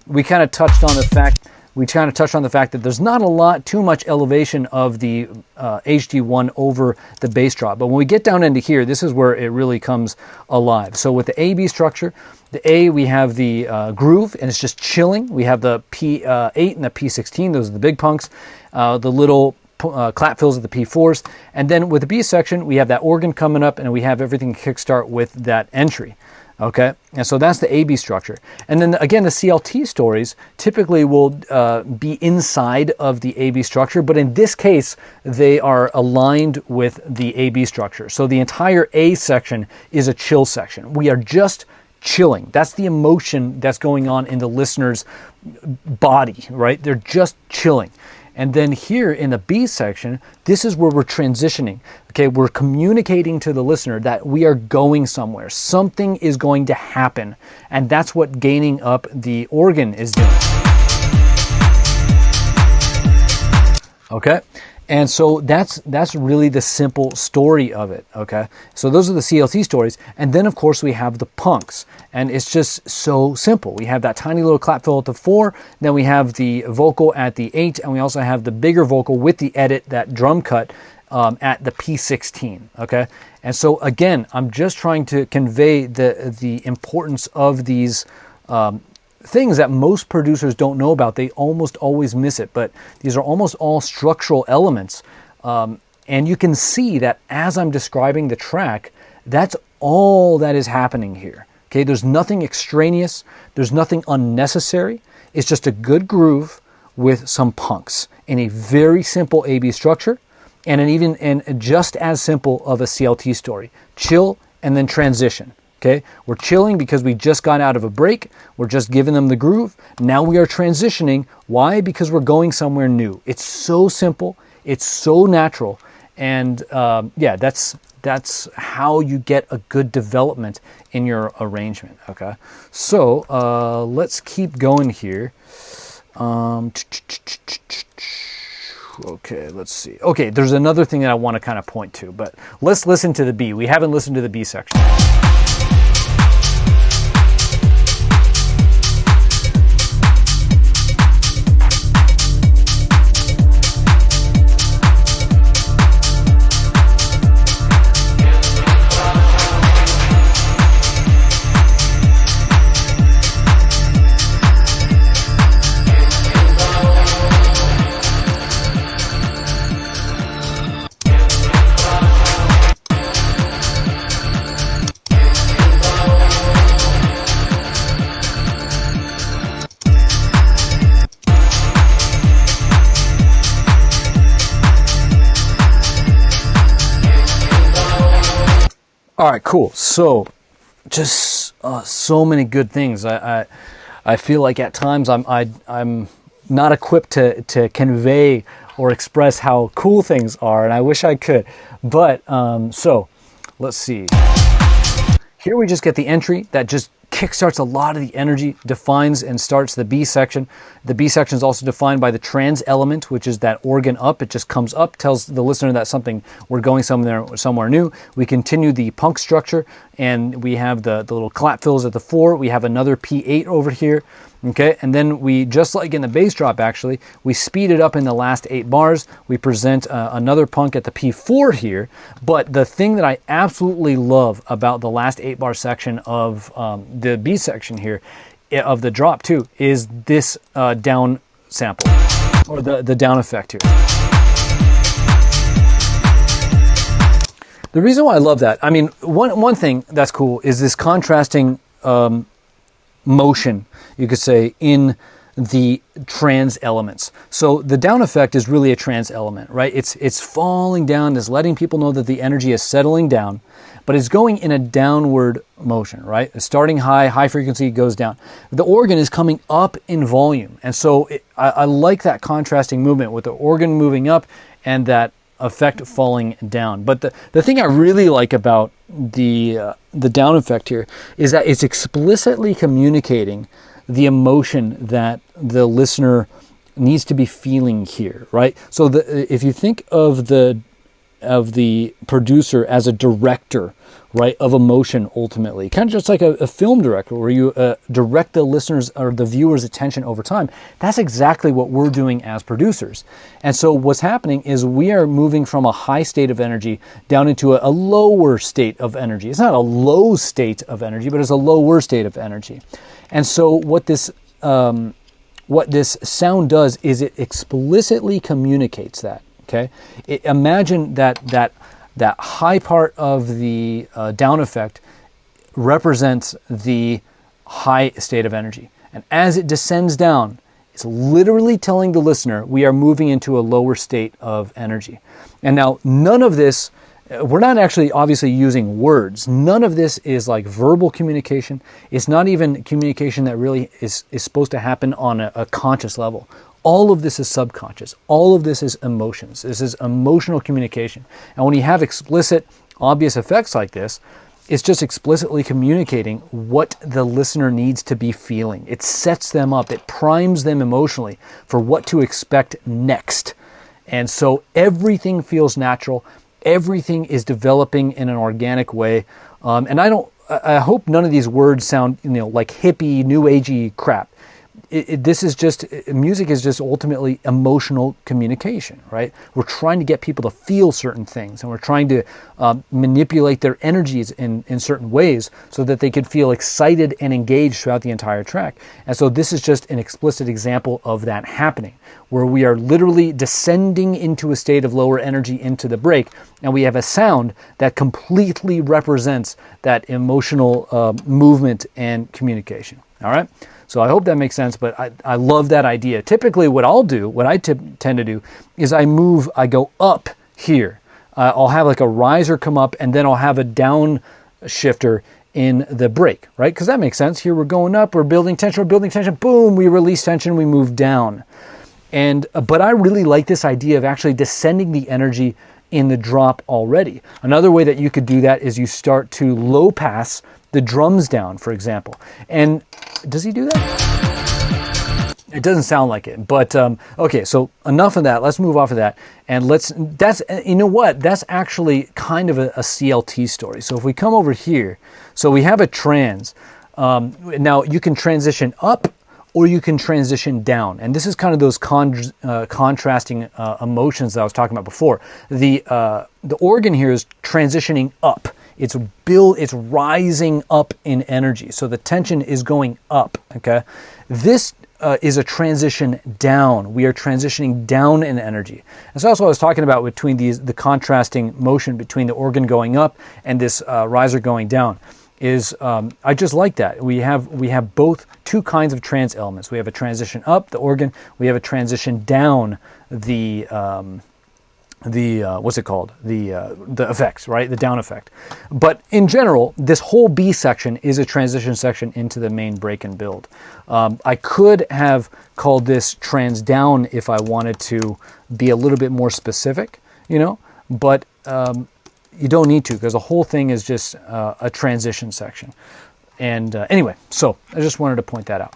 we kind of touched on the fact that there's not too much elevation of the HD1 over the bass drop. But when we get down into here, this is where it really comes alive. So with the AB structure, the A, we have the groove, and it's just chilling. We have the P8 and the P16. Those are the big punks. The little clap fills of the P4s. And then with the B section, we have that organ coming up, and we have everything kickstart with that entry. Okay, and so that's the AB structure. And then again, the CLT stories typically will be inside of the AB structure, but in this case, they are aligned with the AB structure. So the entire A section is a chill section. We are just chilling. That's the emotion that's going on in the listener's body, right? They're just chilling. And then here in the B section, this is where we're transitioning. Okay, we're communicating to the listener that we are going somewhere. Something is going to happen. And that's what gaining up the organ is doing. Okay, and so that's really the simple story of it. Okay, so those are the CLT stories. And then of course we have the punks. And it's just so simple. We have that tiny little clap fill at the 4, then we have the vocal at the 8, and we also have the bigger vocal with the edit, that drum cut, at the P16, okay? And so again, I'm just trying to convey the importance of these things that most producers don't know about. They almost always miss it, but these are almost all structural elements. And you can see that as I'm describing the track, that's all that is happening here. Okay, there's nothing extraneous, there's nothing unnecessary. It's just a good groove with some punks in a very simple AB structure and just as simple of a CLT story. Chill and then transition. Okay, we're chilling because we just got out of a break. We're just giving them the groove. Now we are transitioning. Why? Because we're going somewhere new. It's so simple. It's so natural. And yeah, that's how you get a good development in your arrangement. Okay, so let's keep going here. Okay, let's see. Okay, there's another thing that I want to kind of point to, but let's listen to the B. We haven't listened to the B section. All right, cool. So, just so many good things. I feel like at times I'm not equipped to convey or express how cool things are, and I wish I could. But so, let's see. Here we just get the entry that just kickstarts a lot of the energy, defines and starts the B section. The B section is also defined by the trans element, which is that organ up. It just comes up, tells the listener that we're going somewhere new. We continue the punk structure, and we have the little clap fills at the 4. We have another P8 over here. Okay, and then we, just like in the bass drop actually, we speed it up in the last 8 bars. We present another punk at the P4 here, but the thing that I absolutely love about the last 8 bar section of the B section here, of the drop too, is this down sample, or the down effect here. The reason why I love that, I mean, one thing that's cool is this contrasting motion, you could say, in the trans elements. So the down effect is really a trans element, right? It's falling down, it's letting people know that the energy is settling down, but it's going in a downward motion, right? Starting high frequency goes down. The organ is coming up in volume, and so I like that contrasting movement with the organ moving up and that effect falling down. But the thing I really like about the down effect here is that it's explicitly communicating the emotion that the listener needs to be feeling here, right? So if you think of the producer as a director, right, of emotion ultimately, kind of just like a film director where you direct the listener's or the viewer's attention over time, that's exactly what we're doing as producers. And so what's happening is we are moving from a high state of energy down into a lower state of energy. It's not a low state of energy, but it's a lower state of energy. And so what this sound does is it explicitly communicates that. Okay, imagine that high part of the down effect represents the high state of energy, and as it descends down, it's literally telling the listener we are moving into a lower state of energy. And now, none of this, we're not actually obviously using words. None of this is like verbal communication. It's not even communication that really is supposed to happen on a conscious level. All of this is subconscious. All of this is emotions. This is emotional communication. And when you have explicit, obvious effects like this, it's just explicitly communicating what the listener needs to be feeling. It sets them up. It primes them emotionally for what to expect next. And so everything feels natural. Everything is developing in an organic way. And I hope none of these words sound, like hippie, new agey crap. Music is just ultimately emotional communication, right? We're trying to get people to feel certain things, and we're trying to manipulate their energies in certain ways so that they could feel excited and engaged throughout the entire track. And so this is just an explicit example of that happening, where we are literally descending into a state of lower energy into the break, and we have a sound that completely represents that emotional movement and communication. All right? So I hope that makes sense, but I love that idea. Typically what I tend to do, is I go up here. I'll have like a riser come up, and then I'll have a down shifter in the break, right? Because that makes sense. Here we're going up, we're building tension, boom, we release tension, we move down. But I really like this idea of actually descending the energy in the drop already. Another way that you could do that is you start to low pass the drums down, for example. And does he do that? It doesn't sound like it, but okay. So enough of that. Let's move off of that, and that's, you know what? That's actually kind of a CLT story. So if we come over here, so we have a trans. Now you can transition up, or you can transition down, and this is kind of those contrasting emotions that I was talking about before. The organ here is transitioning up. It's rising up in energy. So the tension is going up. Okay, this is a transition down. We are transitioning down in energy. And so that's what I was talking about between the contrasting motion between the organ going up and this riser going down. I just like that. We have both two kinds of trans elements. We have a transition up, the organ. We have a transition down, the what's it called? The effects, right? The down effect. But in general, this whole B section is a transition section into the main break and build. I could have called this trans down if I wanted to be a little bit more specific, but you don't need to, because the whole thing is just a transition section. And anyway, so I just wanted to point that out.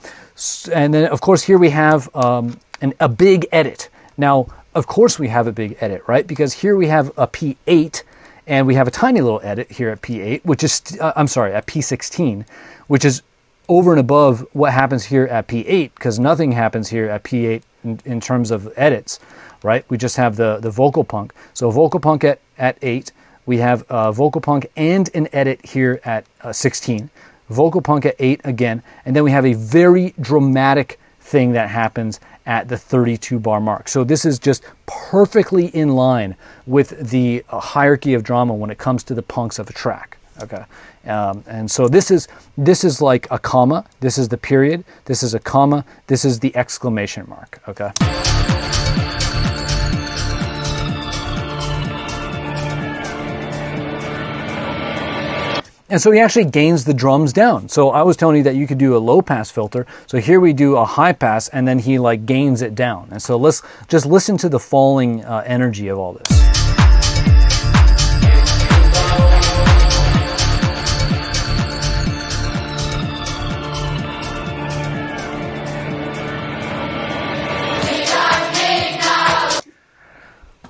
And then, of course, here we have a big edit. Now, of course we have a big edit, right? Because here we have a P8, and we have a tiny little edit here at P8, which is, at P16, which is over and above what happens here at P8, because nothing happens here at P8 in terms of edits, right? We just have the vocal punk. So vocal punk at 8, we have vocal punk and an edit here at 16, vocal punk at 8 again, and then we have a very dramatic thing that happens at the 32 bar mark. So this is just perfectly in line with the hierarchy of drama when it comes to the punks of a track. Okay, and so this is like a comma. This is the period. This is a comma. This is the exclamation mark. Okay. And so he actually gains the drums down. So I was telling you that you could do a low pass filter. So here we do a high pass, and then he like gains it down. And so let's just listen to the falling energy of all this.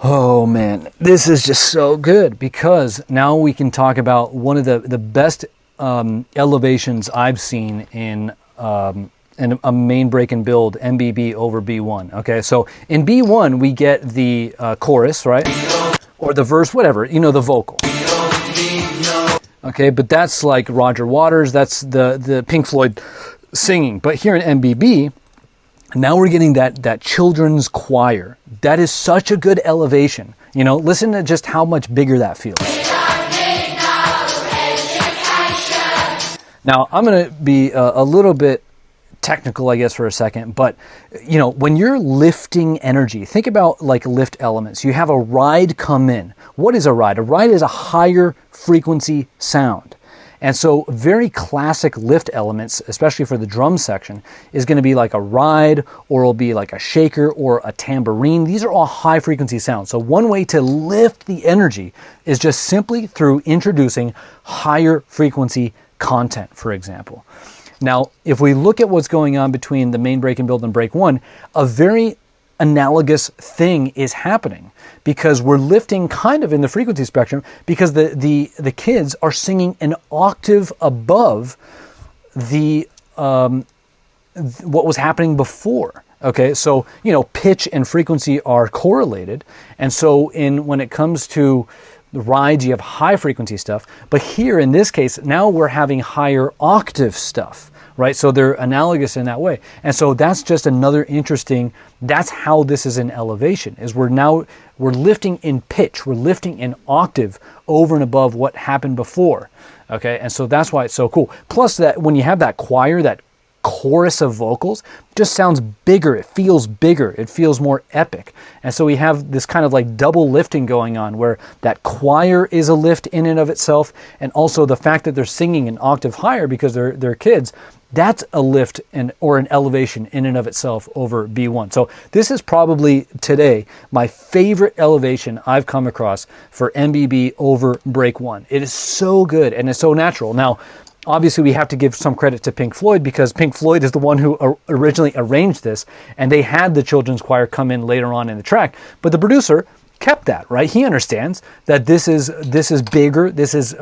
Oh man, this is just so good, because now we can talk about one of the best elevations I've seen in a main break and build, MBB over B1. Okay, so in B1 we get the chorus, right? Or the verse, whatever, the vocal. Okay, but that's like Roger Waters, that's the Pink Floyd singing. But here in MBB, now we're getting that children's choir. That is such a good elevation. Listen to just how much bigger that feels. Now, I'm going to be a little bit technical, I guess, for a second, but when you're lifting energy, think about like lift elements. You have a ride come in. What is a ride? A ride is a higher frequency sound. And so very classic lift elements, especially for the drum section, is going to be like a ride, or it'll be like a shaker or a tambourine. These are all high frequency sounds. So one way to lift the energy is just simply through introducing higher frequency content, for example. Now, if we look at what's going on between the main break and build and break one, a very analogous thing is happening, because we're lifting kind of in the frequency spectrum, because the kids are singing an octave above the what was happening before. Okay, so pitch and frequency are correlated, and so when it comes to the rides, you have high frequency stuff, but here in this case, now we're having higher octave stuff. Right, so they're analogous in that way. And so that's just another interesting, that's how this is an elevation, is we're lifting in pitch, we're lifting in octave over and above what happened before. Okay, and so that's why it's so cool. Plus that when you have that choir, that chorus of vocals, just sounds bigger, it feels more epic. And so we have this kind of like double lifting going on, where that choir is a lift in and of itself, and also the fact that they're singing an octave higher because they're kids, that's a lift or an elevation in and of itself over B1. So this is probably today my favorite elevation I've come across for MBB over break one. It is so good and it's so natural. Now, obviously we have to give some credit to Pink Floyd, because Pink Floyd is the one who originally arranged this, and they had the children's choir come in later on in the track. But the producer kept that, right? He understands that this is bigger, this is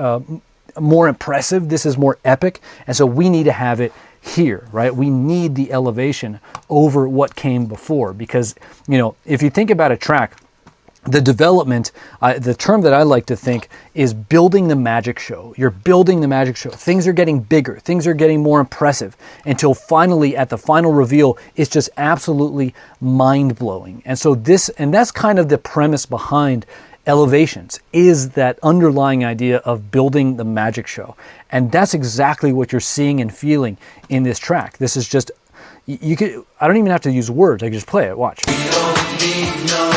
more impressive, this is more epic, and so we need to have it here, right? We need the elevation over what came before, because, you know, if you think about a track, the development, the term that I like to think is building the magic show. You're building the magic show. Things are getting bigger. Things are getting more impressive until finally at the final reveal, it's just absolutely mind-blowing. And so that's kind of the premise behind elevations, is that underlying idea of building the magic show. And that's exactly what you're seeing and feeling in this track. This is just, I don't even have to use words. I can just play it. Watch. We don't need no.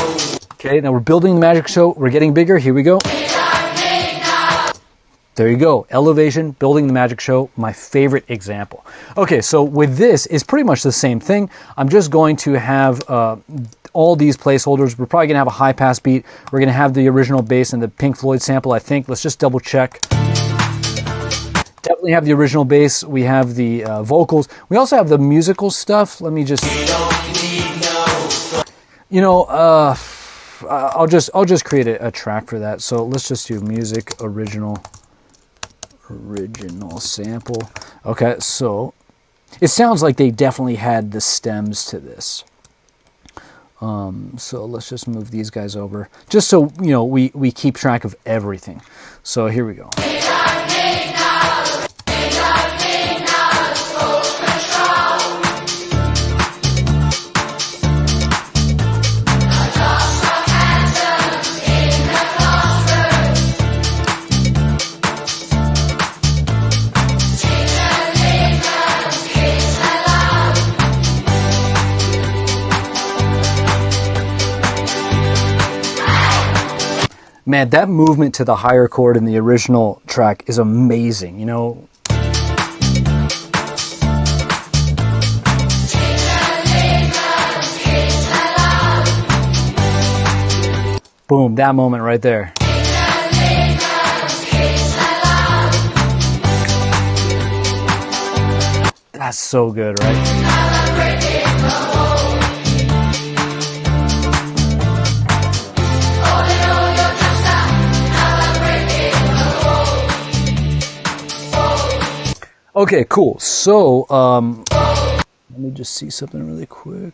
Okay, now we're building the magic show. We're getting bigger. Here we go. There you go. Elevation, building the magic show, my favorite example. Okay, so with this, it's pretty much the same thing. I'm just going to have all these placeholders. We're probably going to have a high pass beat. We're going to have the original bass and the Pink Floyd sample, I think. Let's just double check. Definitely have the original bass. We have the vocals. We also have the musical stuff. Let me just... You know, I'll just create a track for that. So let's just do music original sample. Okay, so it sounds like they definitely had the stems to this. So let's just move these guys over, just so you know we keep track of everything. So here we go. Man, that movement to the higher chord in the original track is amazing, you know. Boom, that moment right there. That's so good, right? Okay, cool. So, let me just see something really quick.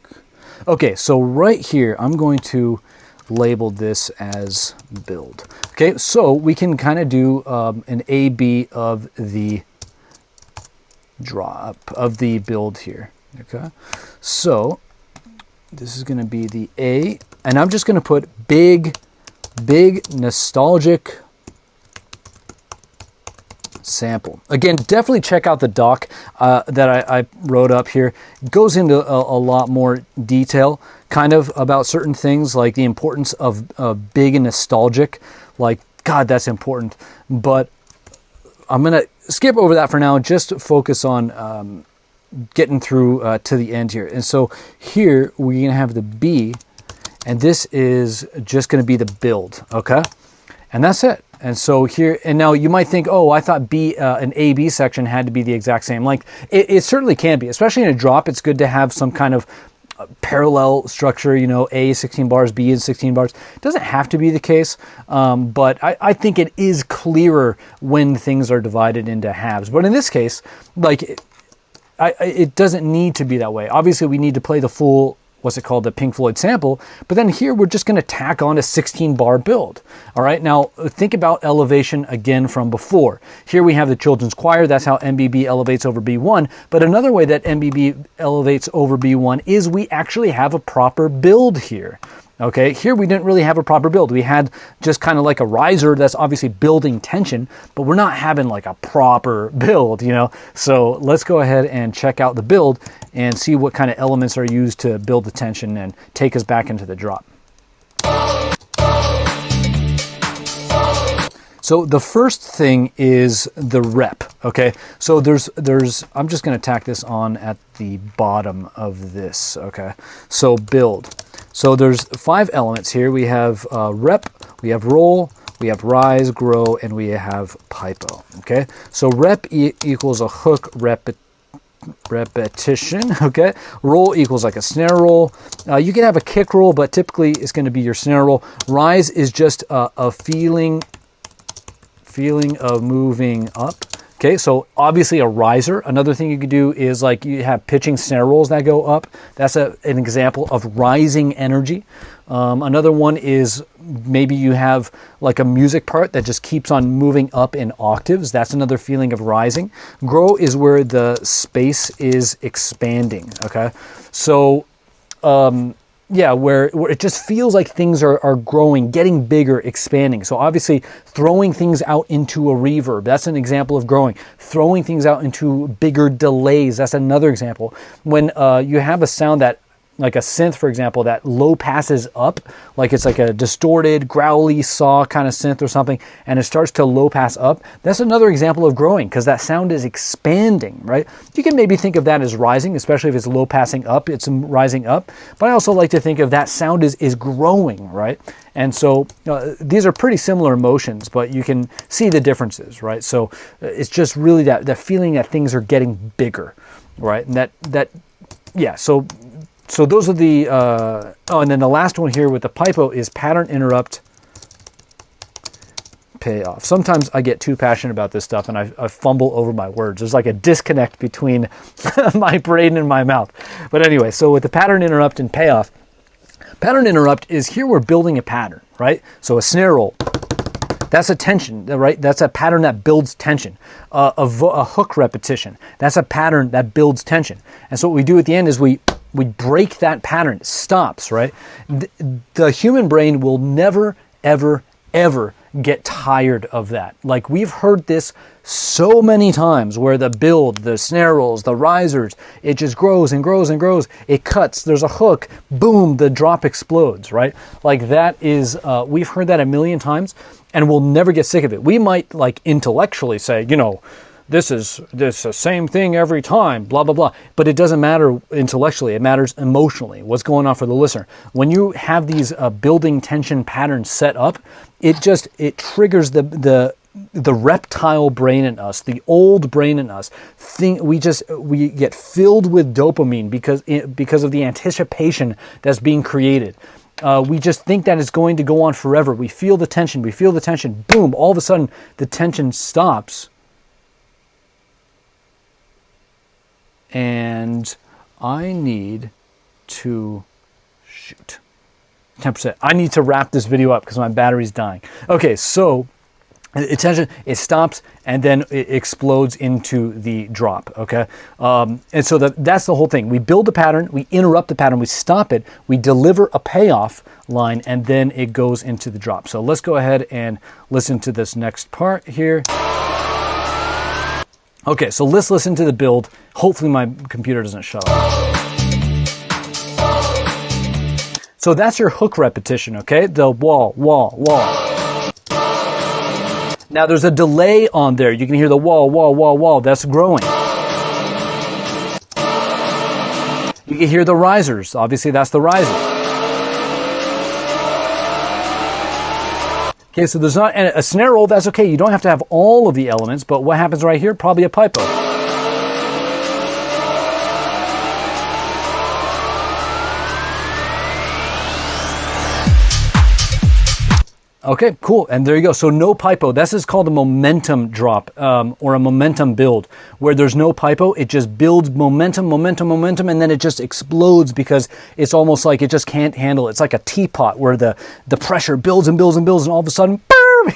Okay, so right here, I'm going to label this as build. Okay, so we can kind of do an A-B of the drop, of the build here. Okay, so this is going to be the A, and I'm just going to put big nostalgic sample. Again, definitely check out the doc that I wrote up here. It goes into a lot more detail kind of about certain things, like the importance of big and nostalgic. Like, God, that's important. But I'm going to skip over that for now and just focus on getting through to the end here. And so here we're going to have the B, and this is just going to be the build, okay? And that's it. And so here, and now you might think, oh, I thought an A-B section had to be the exact same. Like, it certainly can be, especially in a drop. It's good to have some kind of parallel structure, you know, A is 16 bars, B is 16 bars. It doesn't have to be the case, but I think it is clearer when things are divided into halves. But in this case, like, it doesn't need to be that way. Obviously, we need to play the full, what's it called, the Pink Floyd sample, but then here we're just going to tack on a 16-bar build. All right, now think about elevation again from before. Here we have the children's choir. That's how MBB elevates over B1, but another way that MBB elevates over B1 is we actually have a proper build here. Okay, here we didn't really have a proper build. We had just kind of like a riser that's obviously building tension, but we're not having like a proper build, you know? So let's go ahead and check out the build and see what kind of elements are used to build the tension and take us back into the drop. So the first thing is the rep, okay? So there's I'm just gonna tack this on at the bottom of this, okay? So build. So there's 5 elements here. We have rep, we have roll, we have rise, grow, and we have pipo. Okay, so rep equals a hook repetition. Okay, roll equals like a snare roll. You can have a kick roll, but typically it's going to be your snare roll. Rise is just a feeling of moving up. Okay, so obviously a riser. Another thing you could do is like you have pitching snare rolls that go up. That's an example of rising energy. Another one is maybe you have like a music part that just keeps on moving up in octaves. That's another feeling of rising. Grow is where the space is expanding. Okay, so yeah, where it just feels like things are growing, getting bigger, expanding. So obviously throwing things out into a reverb, that's an example of growing. Throwing things out into bigger delays, that's another example. When you have a sound that, like a synth, for example, that low passes up, like it's like a distorted, growly saw kind of synth or something, and it starts to low pass up, that's another example of growing because that sound is expanding, right? You can maybe think of that as rising, especially if it's low passing up, it's rising up. But I also like to think of that sound is growing, right? And so these are pretty similar emotions, but you can see the differences, right? So it's just really that feeling that things are getting bigger, right? And yeah, so those are the, and then the last one here with the pipo is pattern interrupt payoff. Sometimes I get too passionate about this stuff and I fumble over my words. There's like a disconnect between my brain and my mouth. But anyway, so with the pattern interrupt and payoff, pattern interrupt is here we're building a pattern, right? So a snare roll, that's a tension, right? That's a pattern that builds tension. A hook repetition, that's a pattern that builds tension. And so what we do at the end is we break that pattern. It stops, right? The human brain will never, ever, ever get tired of that. Like we've heard this so many times where the build, the snare rolls, the risers, it just grows and grows and grows. It cuts, there's a hook, boom, the drop explodes, right? Like that is, we've heard that a million times and we'll never get sick of it. We might like intellectually say, you know, this is the same thing every time, blah, blah, blah. But it doesn't matter intellectually. It matters emotionally. What's going on for the listener? When you have these building tension patterns set up, it triggers the reptile brain in us, the old brain in us. We get filled with dopamine because of the anticipation that's being created. We just think that it's going to go on forever. We feel the tension. Boom, all of a sudden the tension stops. And I need to shoot 10%. I need to wrap this video up because my battery's dying. Okay, so attention, it stops and then it explodes into the drop. Okay, and so that's the whole thing. We build a pattern, we interrupt the pattern, we stop it, we deliver a payoff line, and then it goes into the drop. So let's go ahead and listen to this next part here. Okay, so let's listen to the build. Hopefully my computer doesn't shut off. So that's your hook repetition, okay? The wall, wall, wall. Now there's a delay on there. You can hear the wall, wall, wall, wall. That's growing. You can hear the risers. Obviously that's the risers. Okay, so there's not a snare roll, that's okay. You don't have to have all of the elements, but what happens right here? Probably a pipo. Okay, cool, and there you go. So no pipo. This is called a momentum drop or a momentum build, where there's no pipo. It just builds momentum, and then it just explodes because it's almost like it just can't handle it. It's like a teapot where the pressure builds and builds and builds, and all of a sudden,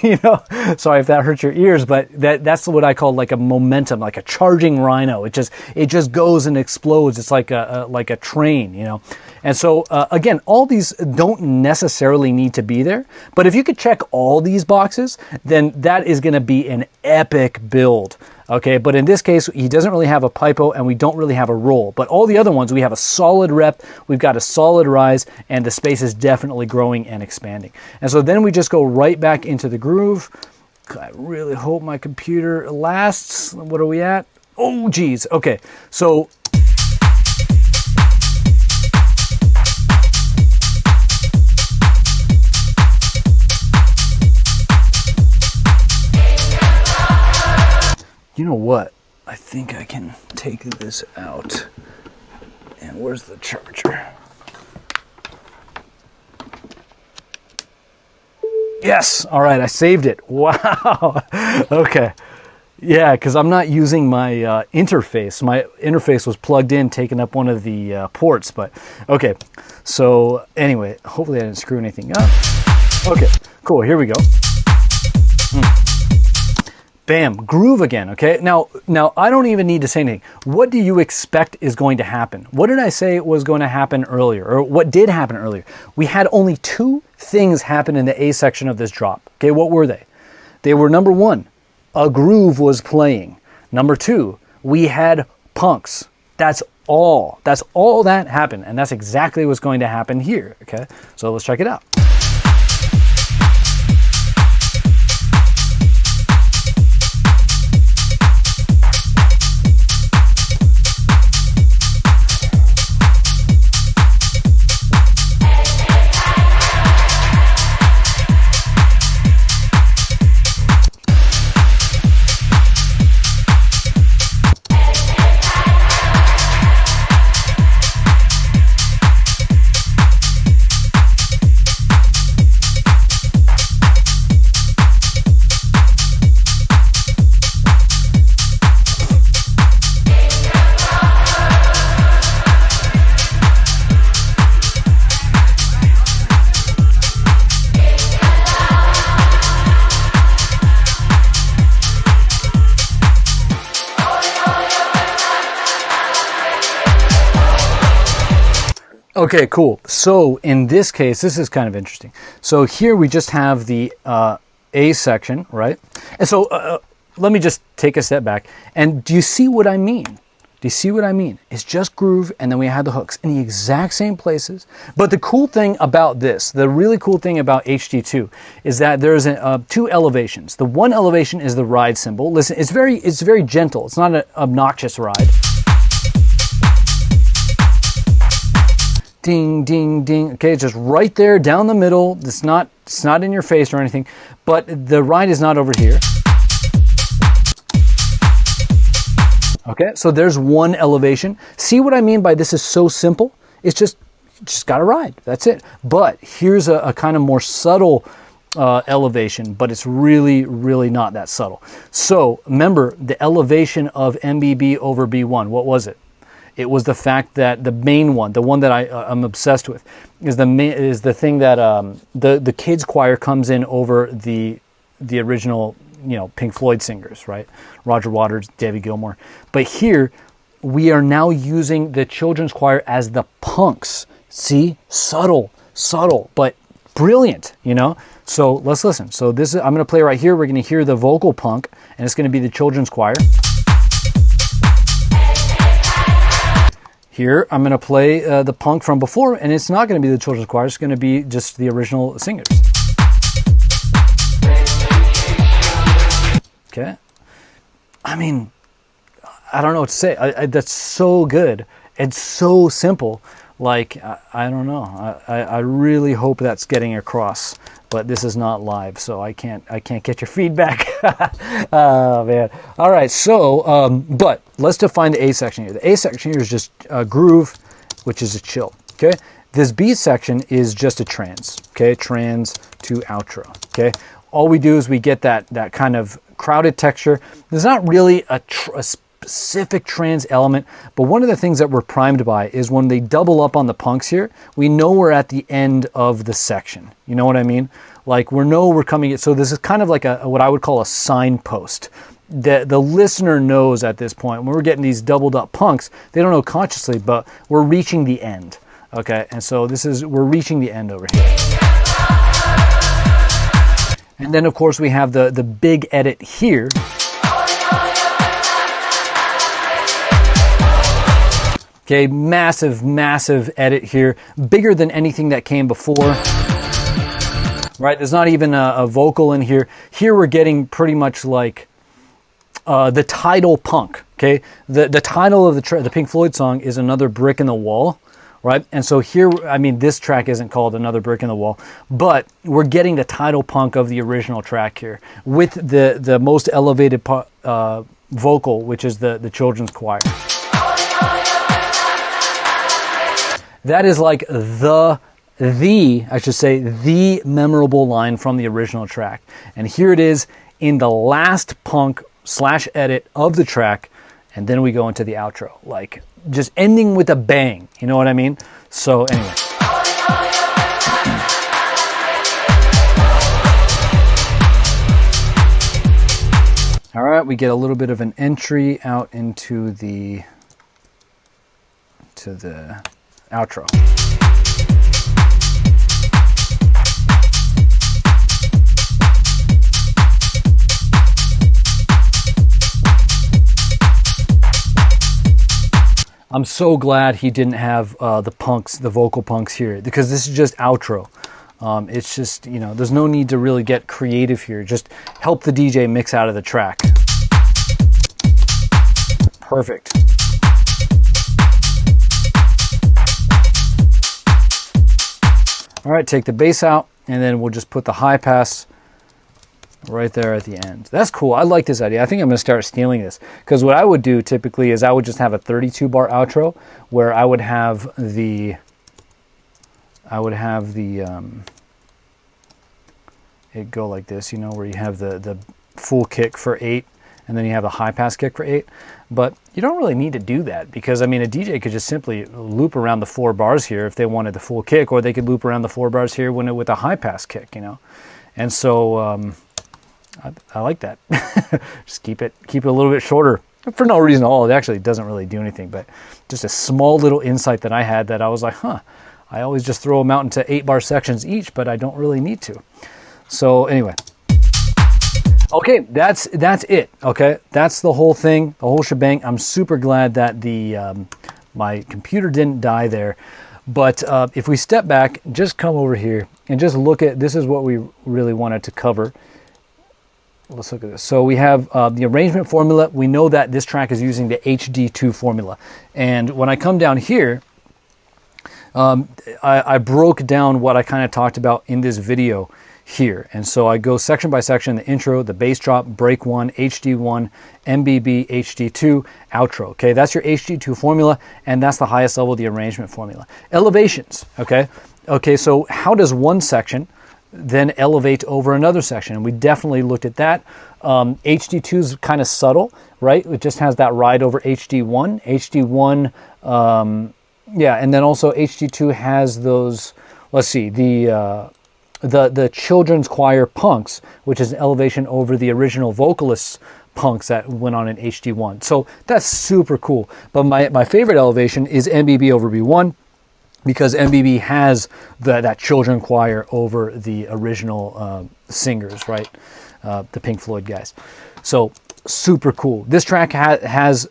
you know, sorry if that hurts your ears, but that's what I call like a momentum, like a charging rhino. It just goes and explodes. It's like a train, you know. And so again, all these don't necessarily need to be there, but if you could check all these boxes, then that is going to be an epic build. Okay, but in this case, he doesn't really have a pipo and we don't really have a roll. But all the other ones, we have a solid rep, we've got a solid rise, and the space is definitely growing and expanding. And so then we just go right back into the groove. I really hope my computer lasts. What are we at? Oh, geez. Okay, so you know what? I think I can take this out. And where's the charger? Yes. All right. I saved it. Wow. Okay. Yeah, because I'm not using my interface. My interface was plugged in, taking up one of the ports. But okay. So anyway, hopefully I didn't screw anything up. Okay. Cool. Here we go. Bam, groove again, okay? Now I don't even need to say anything. What do you expect is going to happen? What did I say was going to happen earlier? Or what did happen earlier? We had only two things happen in the A section of this drop. Okay, what were they? They were, number one, a groove was playing. Number two, we had punks. That's all. That's all that happened. And that's exactly what's going to happen here, okay? So let's check it out. Okay, cool. So in this case, this is kind of interesting. So here we just have the A section, right? And so let me just take a step back. And do you see what I mean? Do you see what I mean? It's just groove, and then we have the hooks in the exact same places. But the cool thing about this, the really cool thing about HD2 is that there's two elevations. The one elevation is the ride cymbal. Listen, it's very gentle. It's not an obnoxious ride. Ding, ding, ding. Okay, it's just right there down the middle. It's not in your face or anything, but the ride is not over here. Okay, so there's one elevation. See what I mean by this is so simple? It's just got to ride. That's it. But here's a kind of more subtle elevation, but it's really, really not that subtle. So remember the elevation of MBB over B1. What was it? It was the fact that the main one, the one that I'm obsessed with, is the thing that the kids choir comes in over the original, Pink Floyd singers, right? Roger Waters, David Gilmour. But here we are now using the children's choir as the punks. See, subtle, but brilliant, So let's listen. So I'm going to play right here. We're going to hear the vocal punk, and it's going to be the children's choir. Here, I'm going to play the punk from before, and it's not going to be the children's choir. It's going to be just the original singers. Okay. I mean, I don't know what to say. That's so good. It's so simple. Like, I don't know. I really hope that's getting across. But this is not live, so I can't get your feedback. Oh man! All right, so but let's define the A section here. The A section here is just a groove, which is a chill. Okay, this B section is just a trans. Okay, trans to outro. Okay, all we do is we get that kind of crowded texture. There's not really a specific trans element, but one of the things that we're primed by is when they double up on the punks here, we know we're at the end of the section. You know what I mean? Like we're coming. So this is kind of like what I would call a signpost. The listener knows at this point when we're getting these doubled up punks, they don't know consciously, but we're reaching the end. Okay, and so we're reaching the end over here. And then of course we have the big edit here. Okay, massive edit here, bigger than anything that came before. Right, there's not even a vocal in here. Here we're getting pretty much like the title punk. Okay, the title of the Pink Floyd song is Another Brick in the Wall, right? And so here, I mean, this track isn't called Another Brick in the Wall, but we're getting the title punk of the original track here with the most elevated vocal, which is the children's choir. That is like the memorable line from the original track. And here it is in the last punk / edit of the track, and then we go into the outro. Like, just ending with a bang, you know what I mean? So anyway. All right, we get a little bit of an entry out into the outro. I'm so glad he didn't have the vocal punks here, because this is just outro. It's just, you know, there's no need to really get creative here. Just help the DJ mix out of the track. Perfect. All right, take the bass out, and then we'll just put the high pass right there at the end. That's cool. I like this idea. I think I'm going to start stealing this, because what I would do typically is I would just have a 32 bar outro where I would have the it go like this, you know, where you have the full kick for 8 and then you have the high pass kick for 8. But you don't really need to do that, because I mean, a DJ could just simply loop around the 4 bars here if they wanted the full kick, or they could loop around the 4 bars here with a high pass kick, you know. And so I like that. Just keep it a little bit shorter for no reason at all. It actually doesn't really do anything, but just a small little insight that I had, that I was like, huh, I always just throw them out into 8-bar sections each, but I don't really need to. So anyway, okay, that's it. Okay, that's the whole thing, the whole shebang. I'm super glad that my computer didn't die there. But if we step back, just come over here and just look at, this is what we really wanted to cover. Let's look at this. So we have the arrangement formula. We know that this track is using the HD2 formula. And when I come down here, I broke down what I kind of talked about in this video here. And so I go section by section: the intro, the bass drop, break 1, HD1, MBB, HD2, outro. Okay, that's your HD2 formula, and that's the highest level of the arrangement formula. Elevations, okay? Okay, so how does one section then elevate over another section? And we definitely looked at that. HD2 is kind of subtle, right? It just has that ride over HD1. HD1, yeah, and then also HD2 has those, let's see, the children's choir punks, which is an elevation over the original vocalists punks that went on in HD1. So that's super cool. But my favorite elevation is MBB over B1, because MBB has that children choir over the original singers, right? The Pink Floyd guys. So super cool. This track has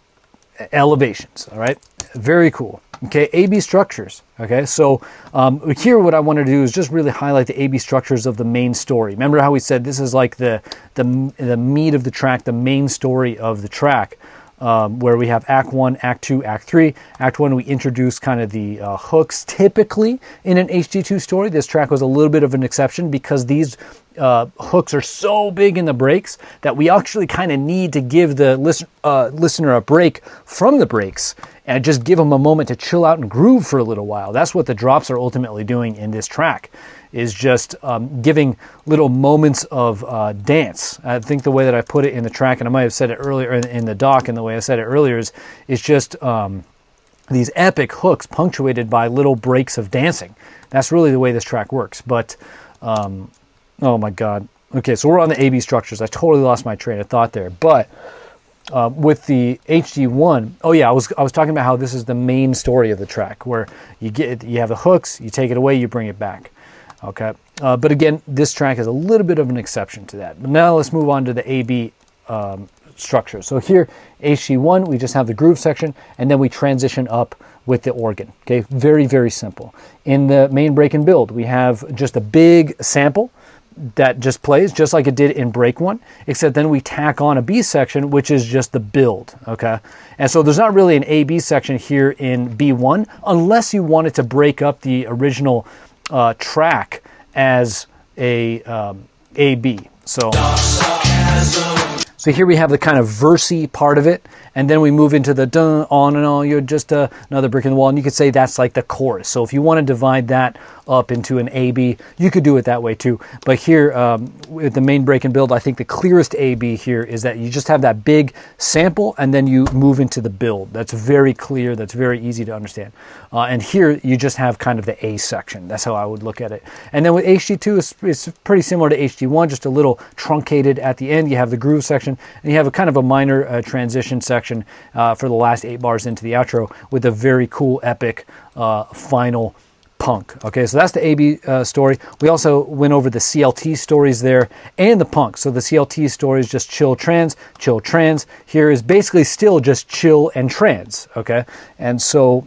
elevations, all right? Very cool. Okay, AB structures. Okay, so here what I want to do is just really highlight the AB structures of the main story. Remember how we said this is like the meat of the track, the main story of the track, where we have Act 1, Act 2, Act 3. Act 1, we introduce kind of the hooks. Typically in an HD2 story, this track was a little bit of an exception, because these hooks are so big in the breaks that we actually kind of need to give the listener a break from the breaks and just give them a moment to chill out and groove for a little while. That's what the drops are ultimately doing in this track, is just giving little moments of dance. I think the way that I put it in the track, and I might have said it earlier in the doc, and the way I said it earlier is just these epic hooks punctuated by little breaks of dancing. That's really the way this track works. But oh my God. Okay, so we're on the AB structures. I totally lost my train of thought there. But with the HD1, oh yeah, I was talking about how this is the main story of the track, where you have the hooks, you take it away, you bring it back. Okay, but again, this track is a little bit of an exception to that. But now let's move on to the AB structure. So here, HD1, we just have the groove section, and then we transition up with the organ. Okay, very, very simple. In the main break and build, we have just a big sample that just plays just like it did in break 1, except then we tack on a B section, which is just the build. Okay, and so there's not really an A-B section here in B1, unless you wanted to break up the original track as a B. So So here we have the kind of versy part of it, and then we move into the dun, on and on, you're just another brick in the wall, and you could say that's like the chorus. So if you want to divide that up into an A-B, you could do it that way too. But here, with the main break and build, I think the clearest A-B here is that you just have that big sample, and then you move into the build. That's very clear, that's very easy to understand. And here, you just have kind of the A section. That's how I would look at it. And then with HD2, it's pretty similar to HD1, just a little truncated at the end. You have the groove section, and you have a kind of a minor transition section for the last 8 bars into the outro with a very cool, epic final punk. Okay, so that's the AB story. We also went over the CLT stories there and the punk. So the CLT story is just chill, trans. Here is basically still just chill and trans. Okay, and so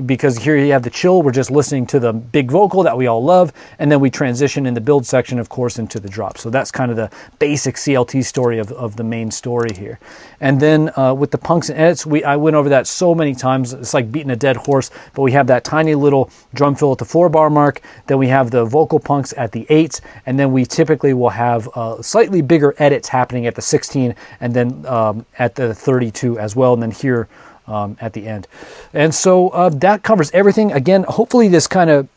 because here you have the chill, we're just listening to the big vocal that we all love, and then we transition in the build section, of course, into the drop. So that's kind of the basic CLT story of the main story here. And then with the punks and edits, I went over that so many times, it's like beating a dead horse, but we have that tiny little drum fill at the 4-bar mark, then we have the vocal punks at the 8s, and then we typically will have slightly bigger edits happening at the 16, and then at the 32 as well, and then here at the end. And so that covers everything. Again, hopefully this kind of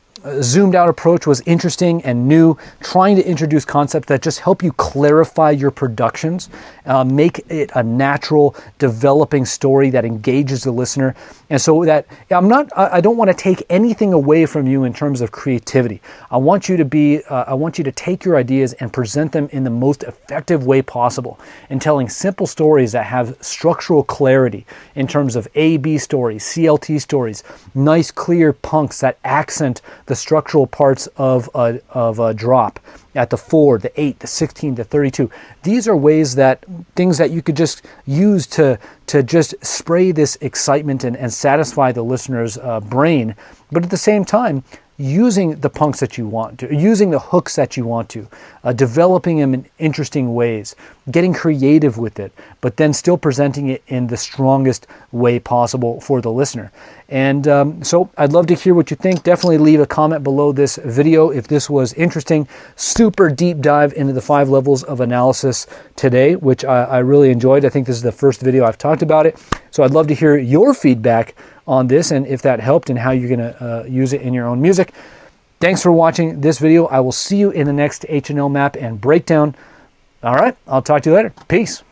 zoomed out approach was interesting and new, trying to introduce concepts that just help you clarify your productions, make it a natural developing story that engages the listener. And so that I don't want to take anything away from you in terms of creativity. I want you to take your ideas and present them in the most effective way possible in telling simple stories that have structural clarity in terms of A-B stories, CLT stories, nice clear punks that accent the structural parts of a drop at the 4, the 8, the 16, the 32. These are things that you could just use to just spray this excitement and satisfy the listener's brain, but at the same time, using the punks that you want to, using the hooks that you want to, developing them in interesting ways, getting creative with it, but then still presenting it in the strongest way possible for the listener. And so I'd love to hear what you think. Definitely leave a comment below this video if this was interesting. Super deep dive into the 5 levels of analysis today, which I really enjoyed. I think this is the first video I've talked about it. So I'd love to hear your feedback on this and if that helped and how you're going to use it in your own music. Thanks for watching this video. I will see you in the next H&L map and breakdown. All right, I'll talk to you later. Peace.